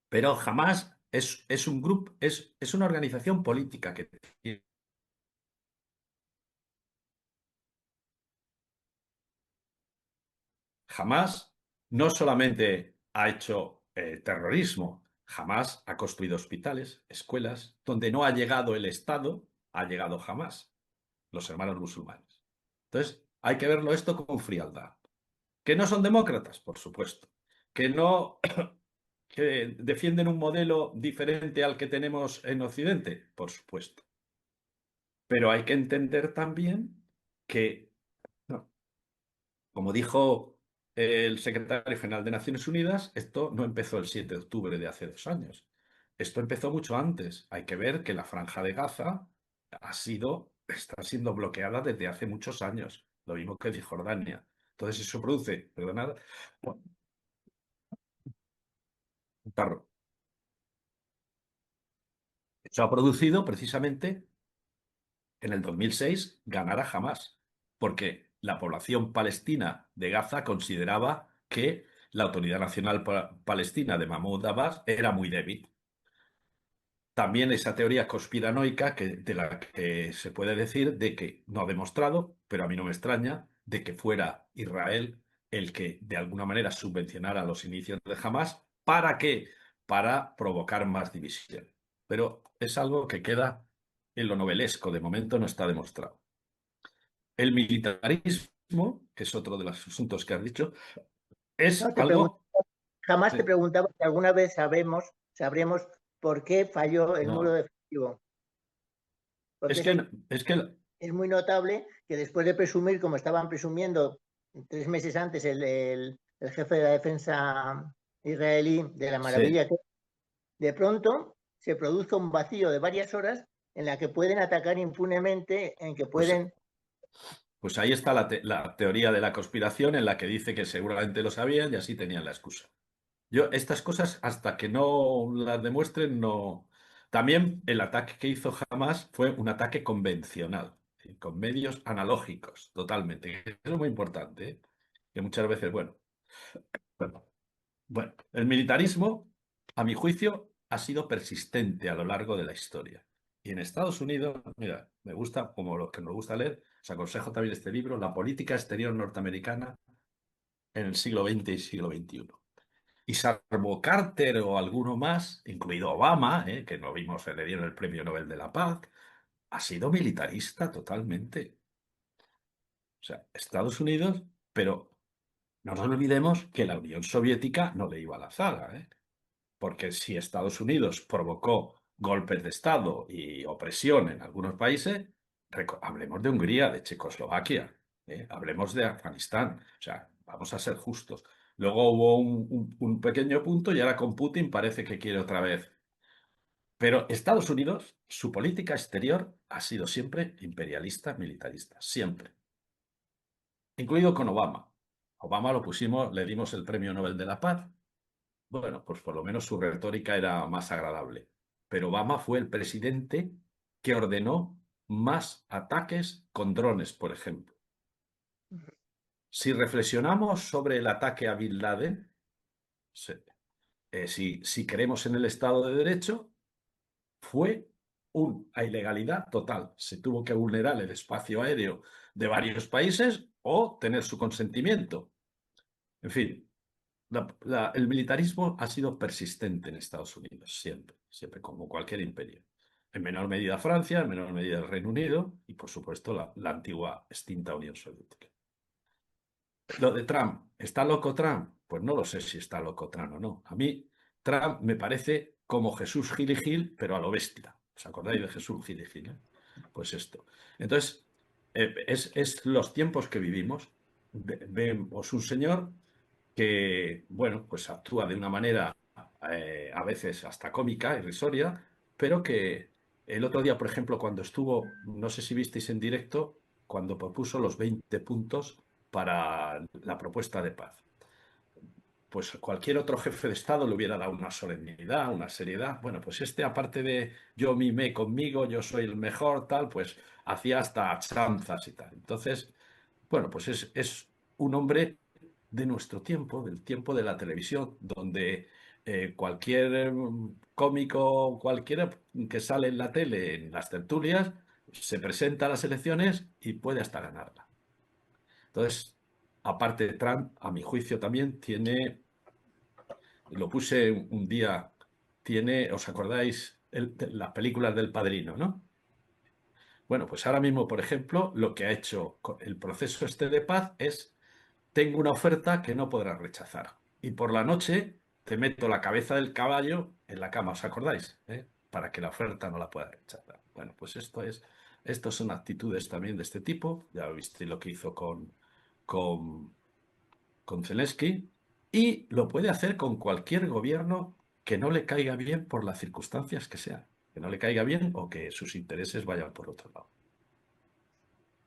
Pero jamás es un grupo, es una organización política que jamás no solamente ha hecho terrorismo, jamás ha construido hospitales, escuelas, donde no ha llegado el Estado, ha llegado jamás los hermanos musulmanes. Entonces, hay que verlo esto con frialdad. ¿Que no son demócratas? Por supuesto. ¿Que no que defienden un modelo diferente al que tenemos en Occidente? Por supuesto. Pero hay que entender también que, no, como dijo el secretario general de Naciones Unidas, esto no empezó el 7 de octubre de hace 2 años. Esto empezó mucho antes. Hay que ver que la Franja de Gaza está siendo bloqueada desde hace muchos años, lo mismo que Cisjordania. Entonces eso produce, perdonad, un tarro. Eso ha producido precisamente en el 2006 ganara Hamás, porque la población palestina de Gaza consideraba que la Autoridad Nacional Palestina de Mahmoud Abbas era muy débil. También esa teoría conspiranoica de la que se puede decir de que no ha demostrado, pero a mí no me extraña, de que fuera Israel el que de alguna manera subvencionara los inicios de Hamás. ¿Para qué? Para provocar más división. Pero es algo que queda en lo novelesco, de momento no está demostrado. El militarismo, que es otro de los asuntos que has dicho, es No, algo... jamás te Sí, preguntaba si alguna vez sabremos por qué falló el muro no, defensivo. Porque es es que que es muy notable que después de presumir, como estaban presumiendo 3 meses antes el jefe de la defensa israelí, de la sí, maravilla que de pronto se produce un vacío de varias horas en la que pueden atacar impunemente, en que pues pueden... Pues ahí está la teoría de la conspiración en la que dice que seguramente lo sabían y así tenían la excusa. Yo, estas cosas, hasta que no las demuestren, no. También el ataque que hizo Hamas fue un ataque convencional, ¿sí? Con medios analógicos, totalmente. Eso es muy importante, ¿eh? Que muchas veces, bueno, el militarismo, a mi juicio, ha sido persistente a lo largo de la historia. Y en Estados Unidos, mira, me gusta, como lo que nos gusta leer, os aconsejo también este libro, La política exterior norteamericana en el siglo XX y siglo XXI. Y salvo Carter o alguno más, incluido Obama, que no vimos, le dieron el Premio Nobel de la Paz, ha sido militarista totalmente. O sea, Estados Unidos, pero no nos olvidemos que la Unión Soviética no le iba a la zaga, ¿eh? Porque si Estados Unidos provocó golpes de Estado y opresión en algunos países, hablemos de Hungría, de Checoslovaquia, hablemos de Afganistán. O sea, vamos a ser justos. Luego hubo un pequeño punto y ahora con Putin parece que quiere otra vez. Pero Estados Unidos, su política exterior ha sido siempre imperialista, militarista, siempre. Incluido con Obama. Obama lo pusimos, le dimos el Premio Nobel de la Paz. Bueno, pues por lo menos su retórica era más agradable. Pero Obama fue el presidente que ordenó más ataques con drones, por ejemplo. Si reflexionamos sobre el ataque a Bin Laden, si creemos en el Estado de Derecho, fue una ilegalidad total. Se tuvo que vulnerar el espacio aéreo de varios países o tener su consentimiento. En fin, el militarismo ha sido persistente en Estados Unidos, siempre, siempre, como cualquier imperio. En menor medida Francia, en menor medida el Reino Unido y, por supuesto, la antigua extinta Unión Soviética. Lo de Trump, ¿está loco Trump? Pues no lo sé si está loco Trump o no. A mí, Trump me parece como Jesús Gil y Gil, pero a lo bestia. ¿Os acordáis de Jesús Gil y Gil? Pues esto. Entonces, es los tiempos que vivimos. Vemos un señor que, bueno, pues actúa de una manera a veces hasta cómica, irrisoria, pero que el otro día, por ejemplo, cuando estuvo, no sé si visteis en directo, cuando propuso los 20 puntos para la propuesta de paz. Pues cualquier otro jefe de Estado le hubiera dado una solemnidad, una seriedad. Bueno, pues aparte de yo mimé conmigo, yo soy el mejor, tal, pues hacía hasta chanzas y tal. Entonces, bueno, pues es un hombre de nuestro tiempo, del tiempo de la televisión, donde cualquier cómico, cualquiera que sale en la tele, en las tertulias, se presenta a las elecciones y puede hasta ganarla. Entonces, aparte de Trump, a mi juicio también tiene, lo puse un día, tiene, ¿os acordáis? Las películas del Padrino, ¿no? Bueno, pues ahora mismo, por ejemplo, lo que ha hecho el proceso este de paz es, tengo una oferta que no podrás rechazar. Y por la noche te meto la cabeza del caballo en la cama, ¿os acordáis? Para que la oferta no la pueda rechazar. Bueno, pues estos son actitudes también de este tipo. Ya viste lo que hizo con Zelensky. Y lo puede hacer con cualquier gobierno que no le caiga bien por las circunstancias que sean. Que no le caiga bien o que sus intereses vayan por otro lado.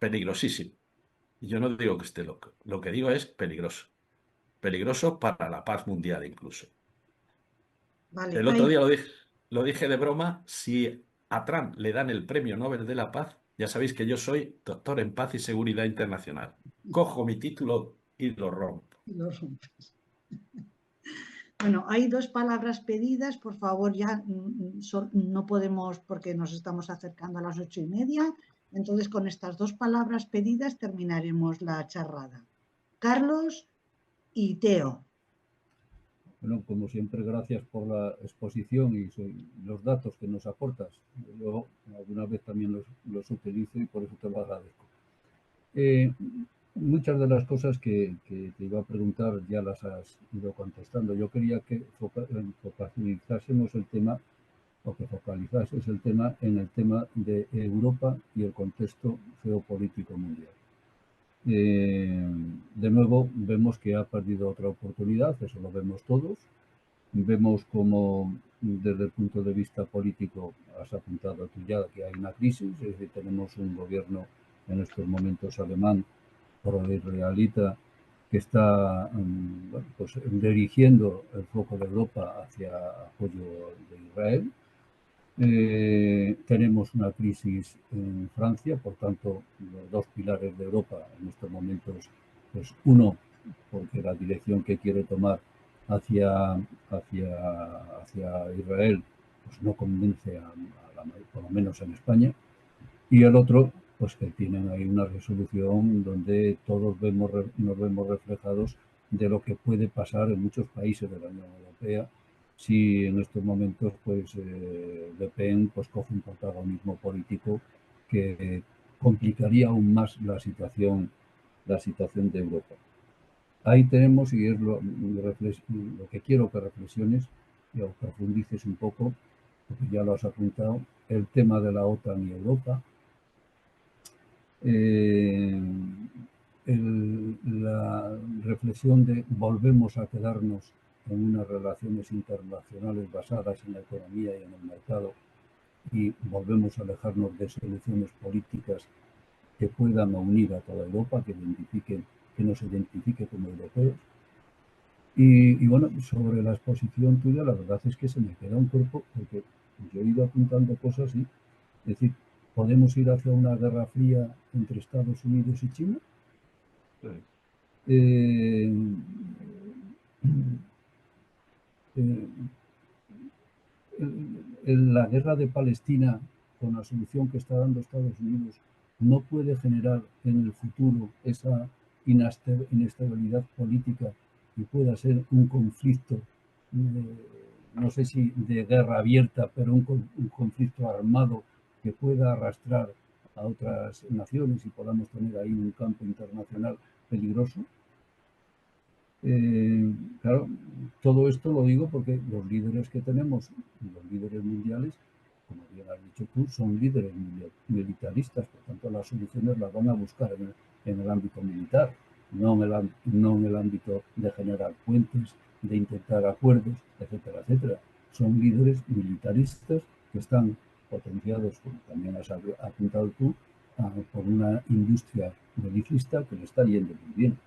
Peligrosísimo. Y yo no digo que esté loco. Lo que digo es peligroso. Peligroso para la paz mundial incluso. Vale, El otro día lo dije de broma, si a Trump le dan el Premio Nobel de la Paz, ya sabéis que yo soy doctor en paz y seguridad internacional. Cojo mi título y lo rompo. Bueno, hay dos palabras pedidas, por favor, ya no podemos porque nos estamos acercando a las 8:30, entonces con estas dos palabras pedidas terminaremos la charrada. Carlos y Teo. Bueno, como siempre, gracias por la exposición y los datos que nos aportas. Yo alguna vez también los utilizo y por eso te lo agradezco. Muchas de las cosas que te iba a preguntar ya las has ido contestando. Yo quería que focalizásemos el tema, o que focalizases el tema en el tema de Europa y el contexto geopolítico mundial. De nuevo, vemos que ha perdido otra oportunidad, eso lo vemos todos. Vemos como desde el punto de vista político, has apuntado tú ya que hay una crisis, es decir, tenemos un gobierno en estos momentos alemán, pro-israelita, que está bueno, pues, dirigiendo el foco de Europa hacia apoyo de Israel. Tenemos una crisis en Francia, por tanto, los dos pilares de Europa en estos momentos, pues uno, porque la dirección que quiere tomar hacia Israel pues no convence por lo menos en España, y el otro, pues que tienen ahí una resolución donde todos nos vemos reflejados de lo que puede pasar en muchos países de la Unión Europea si en estos momentos pues Le Pen pues coge un protagonismo político que complicaría aún más la situación de Europa. Ahí tenemos, y es lo que quiero que reflexiones y profundices un poco, porque ya lo has apuntado, el tema de la OTAN y Europa. La reflexión de volvemos a quedarnos en unas relaciones internacionales basadas en la economía y en el mercado y volvemos a alejarnos de soluciones políticas que puedan unir a toda Europa, que nos identifique como europeos. Y bueno, sobre la exposición tuya, la verdad es que se me queda un cuerpo, porque yo he ido apuntando cosas y, es decir, ¿podemos ir hacia una guerra fría entre Estados Unidos y China? La guerra de Palestina, con la solución que está dando Estados Unidos, no puede generar en el futuro esa inestabilidad política y pueda ser un conflicto, no sé si de guerra abierta, pero un conflicto armado que pueda arrastrar a otras naciones y podamos tener ahí un campo internacional peligroso. Claro, todo esto lo digo porque los líderes que tenemos, los líderes mundiales, como bien has dicho tú, son líderes militaristas, por tanto las soluciones las van a buscar en el ámbito militar, no en el ámbito de generar puentes, de intentar acuerdos, etcétera, etcétera. Son líderes militaristas que están potenciados, como también has apuntado tú, por una industria belicista que le está yendo muy bien.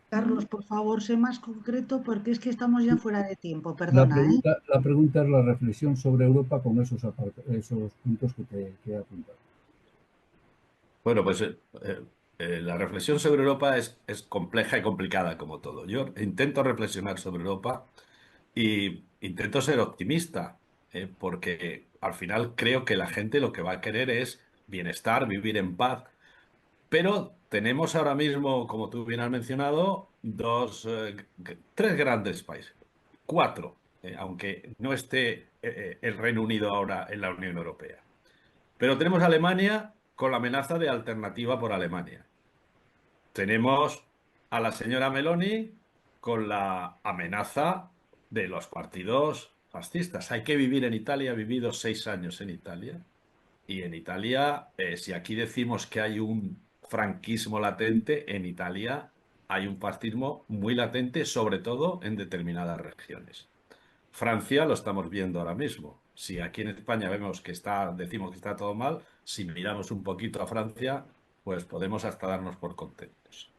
Carlos, por favor, sé más concreto porque es que estamos ya fuera de tiempo, perdona. La pregunta es la reflexión sobre Europa con esos puntos que he apuntado. Bueno, pues la reflexión sobre Europa es compleja y complicada como todo. Yo intento reflexionar sobre Europa y intento ser optimista, porque al final creo que la gente lo que va a querer es bienestar, vivir en paz. Pero tenemos ahora mismo, como tú bien has mencionado, tres grandes países, cuatro, aunque no esté el Reino Unido ahora en la Unión Europea. Pero tenemos a Alemania con la amenaza de alternativa por Alemania. Tenemos a la señora Meloni con la amenaza de los partidos fascistas. Hay que vivir en Italia, he vivido 6 años en Italia. Y en Italia, si aquí decimos que hay un franquismo latente, en Italia hay un fascismo muy latente, sobre todo en determinadas regiones. Francia lo estamos viendo ahora mismo. Si aquí en España decimos que está todo mal, si miramos un poquito a Francia, pues podemos hasta darnos por contentos.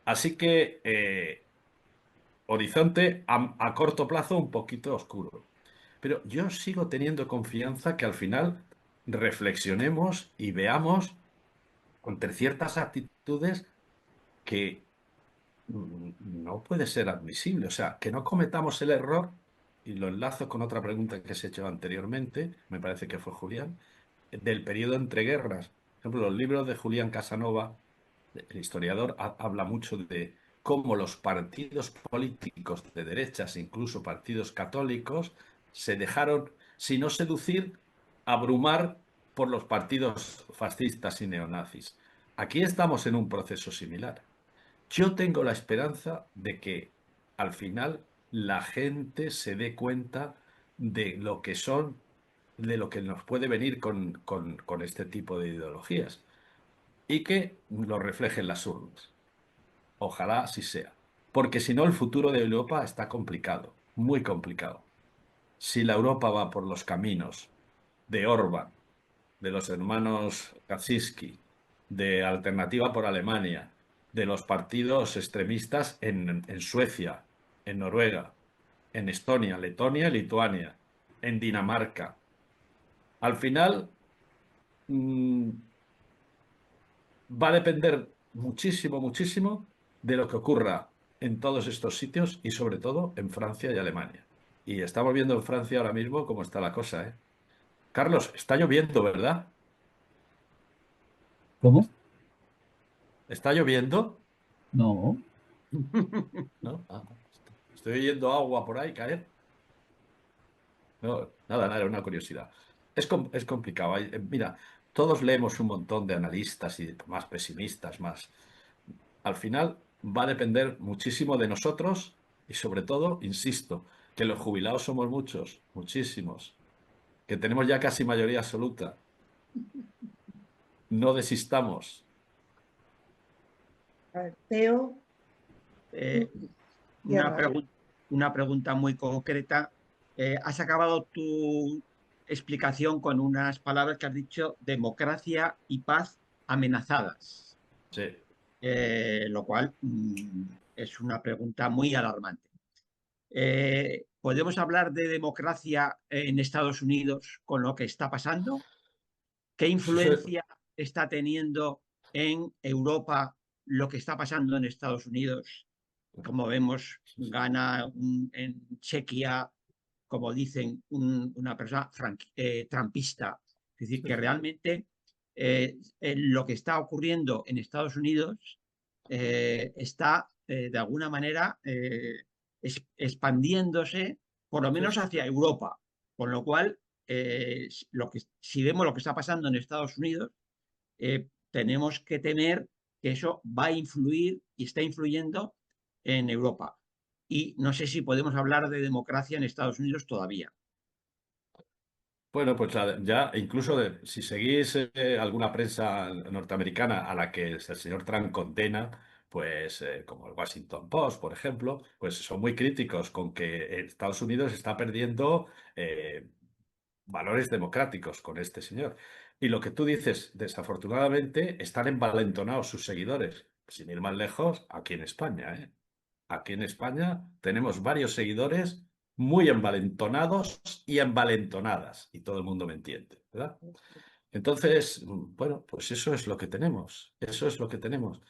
Así que horizonte a corto plazo un poquito oscuro. Pero yo sigo teniendo confianza que al final reflexionemos y veamos entre ciertas actitudes que no puede ser admisible. O sea, que no cometamos el error, y lo enlazo con otra pregunta que se ha hecho anteriormente, me parece que fue Julián, del periodo entre guerras. Por ejemplo, los libros de Julián Casanova, el historiador, habla mucho de cómo los partidos políticos de derechas, incluso partidos católicos, se dejaron, si no seducir, abrumar por los partidos fascistas y neonazis. Aquí estamos en un proceso similar. Yo tengo la esperanza de que al final la gente se dé cuenta de lo que son, de lo que nos puede venir con este tipo de ideologías y que lo reflejen las urnas. Ojalá así sea. Porque si no, el futuro de Europa está complicado, muy complicado. Si la Europa va por los caminos de Orbán, de los hermanos Kaczynski, de Alternativa por Alemania, de los partidos extremistas en Suecia, en Noruega, en Estonia, Letonia y Lituania, en Dinamarca. Al final va a depender muchísimo, muchísimo de lo que ocurra en todos estos sitios y sobre todo en Francia y Alemania. Y estamos viendo en Francia ahora mismo cómo está la cosa, ¿eh? Carlos, está lloviendo, ¿verdad? ¿Cómo? ¿Está lloviendo? No. ¿No? Estoy oyendo agua por ahí caer. No, nada, era una curiosidad. Es complicado. Mira, todos leemos un montón de analistas y más pesimistas, más. Al final va a depender muchísimo de nosotros y sobre todo, insisto, que los jubilados somos muchos, muchísimos, que tenemos ya casi mayoría absoluta. No desistamos. Teo. Una pregunta muy concreta. Has acabado tu explicación con unas palabras que has dicho: democracia y paz amenazadas. Sí. Lo cual es una pregunta muy alarmante. ¿Podemos hablar de democracia en Estados Unidos con lo que está pasando? ¿Qué influencia está teniendo en Europa lo que está pasando en Estados Unidos. Como vemos, gana en Chequia, como dicen, una persona trumpista. Es decir, que realmente lo que está ocurriendo en Estados Unidos está de alguna manera expandiéndose, por lo menos hacia Europa. Con lo cual, si vemos lo que está pasando en Estados Unidos, tenemos que temer que eso va a influir y está influyendo en Europa. Y no sé si podemos hablar de democracia en Estados Unidos todavía. Bueno, pues ya incluso si seguís alguna prensa norteamericana a la que el señor Trump condena, pues como el Washington Post, por ejemplo, pues son muy críticos con que Estados Unidos está perdiendo valores democráticos con este señor. Y lo que tú dices, desafortunadamente, están envalentonados sus seguidores. Sin ir más lejos, aquí en España, ¿eh? Aquí en España tenemos varios seguidores muy envalentonados y envalentonadas, y todo el mundo me entiende, ¿verdad? Entonces, bueno, pues eso es lo que tenemos, eso es lo que tenemos.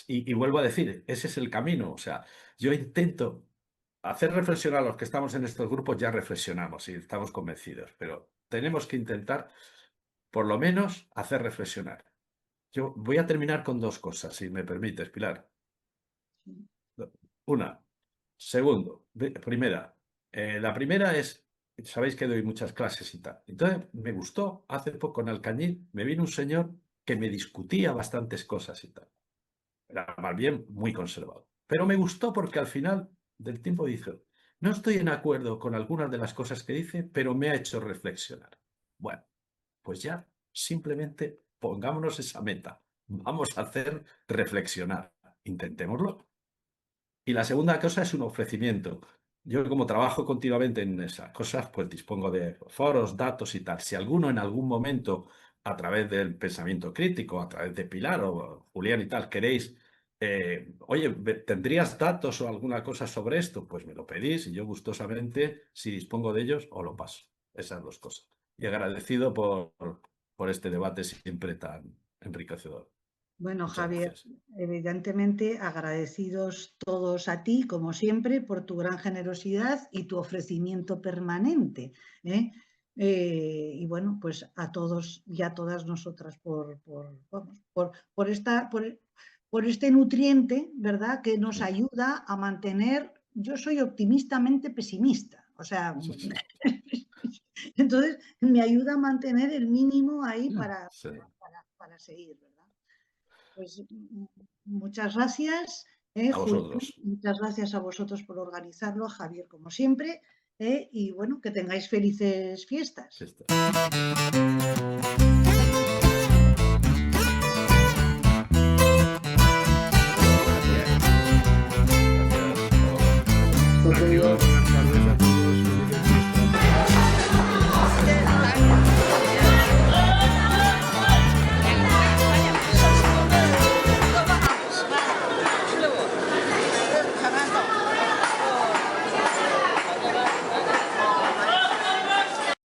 Y vuelvo a decir, ese es el camino, o sea, yo intento hacer reflexionar a los que estamos en estos grupos, ya reflexionamos y estamos convencidos, pero tenemos que intentar, por lo menos, hacer reflexionar. Yo voy a terminar con dos cosas, si me permites, Pilar. Una. Segundo. Primera. La primera es, sabéis que doy muchas clases y tal. Entonces, me gustó, hace poco en Alcañiz, me vino un señor que me discutía bastantes cosas y tal. Era más bien muy conservador. Pero me gustó porque al final del tiempo dijo, no estoy en acuerdo con algunas de las cosas que dice, pero me ha hecho reflexionar. Bueno, pues ya simplemente pongámonos esa meta. Vamos a hacer reflexionar. Intentémoslo. Y la segunda cosa es un ofrecimiento. Yo, como trabajo continuamente en esas cosas, pues dispongo de foros, datos y tal. Si alguno en algún momento, a través del pensamiento crítico, a través de Pilar o Julián y tal, queréis, oye, ¿tendrías datos o alguna cosa sobre esto? Pues me lo pedís y yo gustosamente, si dispongo de ellos, os lo paso. Esas dos cosas. Y agradecido por este debate siempre tan enriquecedor. Bueno, Muchas Javier, gracias. evidentemente agradecidos todos a ti, como siempre, por tu gran generosidad y tu ofrecimiento permanente, ¿eh? Y bueno, pues a todos y a todas nosotras por este nutriente, ¿verdad?, que nos ayuda a mantener. Yo soy optimistamente pesimista, o sea, entonces me ayuda a mantener el mínimo ahí para seguir, ¿verdad? Pues muchas gracias, A Julián, vosotros. muchas gracias a vosotros por organizarlo, a Javier como siempre, y bueno, que tengáis felices fiestas. Gracias. Pues,